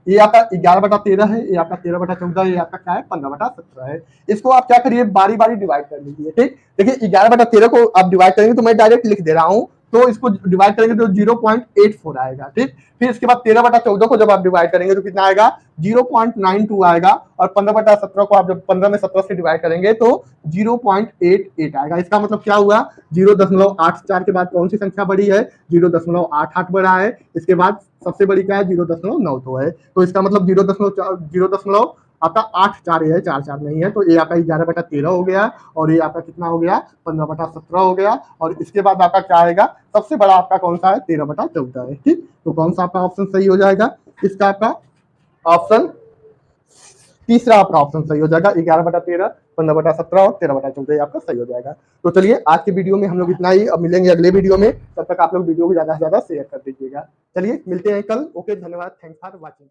ये आपका 11/13 है, ये आपका 13/14, ये आपका क्या है 15/17 है। इसको आप क्या करिए बारी बारी डिवाइड कर लीजिए। ठीक, देखिए 11/13 को आप डिवाइड करेंगे, तो मैं डायरेक्ट लिख दे रहा हूँ, तो इसको डिवाइड करेंगे तो 0.84 आएगा। ठीक, फिर इसके बाद 13/14 को जब आप डिवाइड करेंगे तो कितना आएगा 0.92 आएगा, और 15/17 को आप जब 15 में 17 से डिवाइड करेंगे तो 0.88 आएगा। इसका मतलब क्या हुआ, 0.84 के बाद कौन सी संख्या बड़ी है, 0.88 बड़ा है, इसके बाद सबसे बड़ी क्या है 0.92 है। तो इसका मतलब 0.0 आपका 8 4 है, 4 4 नहीं है, तो ये आपका 11/13 हो गया, और ये आपका कितना हो गया 15/17 हो गया, और इसके बाद आपका क्या आएगा, सबसे बड़ा आपका कौन सा है 13/14 है। ठीक, तो कौन सा आपका ऑप्शन सही हो जाएगा, इसका आपका ऑप्शन तीसरा आपका ऑप्शन सही हो जाएगा। 11/13, 15/17 और 13/14 आपका सही हो जाएगा। तो चलिए आज के वीडियो में हम लोग इतना ही, अब मिलेंगे अगले वीडियो में। तब तक आप लोग वीडियो को ज्यादा से ज्यादा शेयर कर दीजिएगा। चलिए मिलते हैं कल। ओके, धन्यवाद, थैंक्स फॉर वॉचिंग।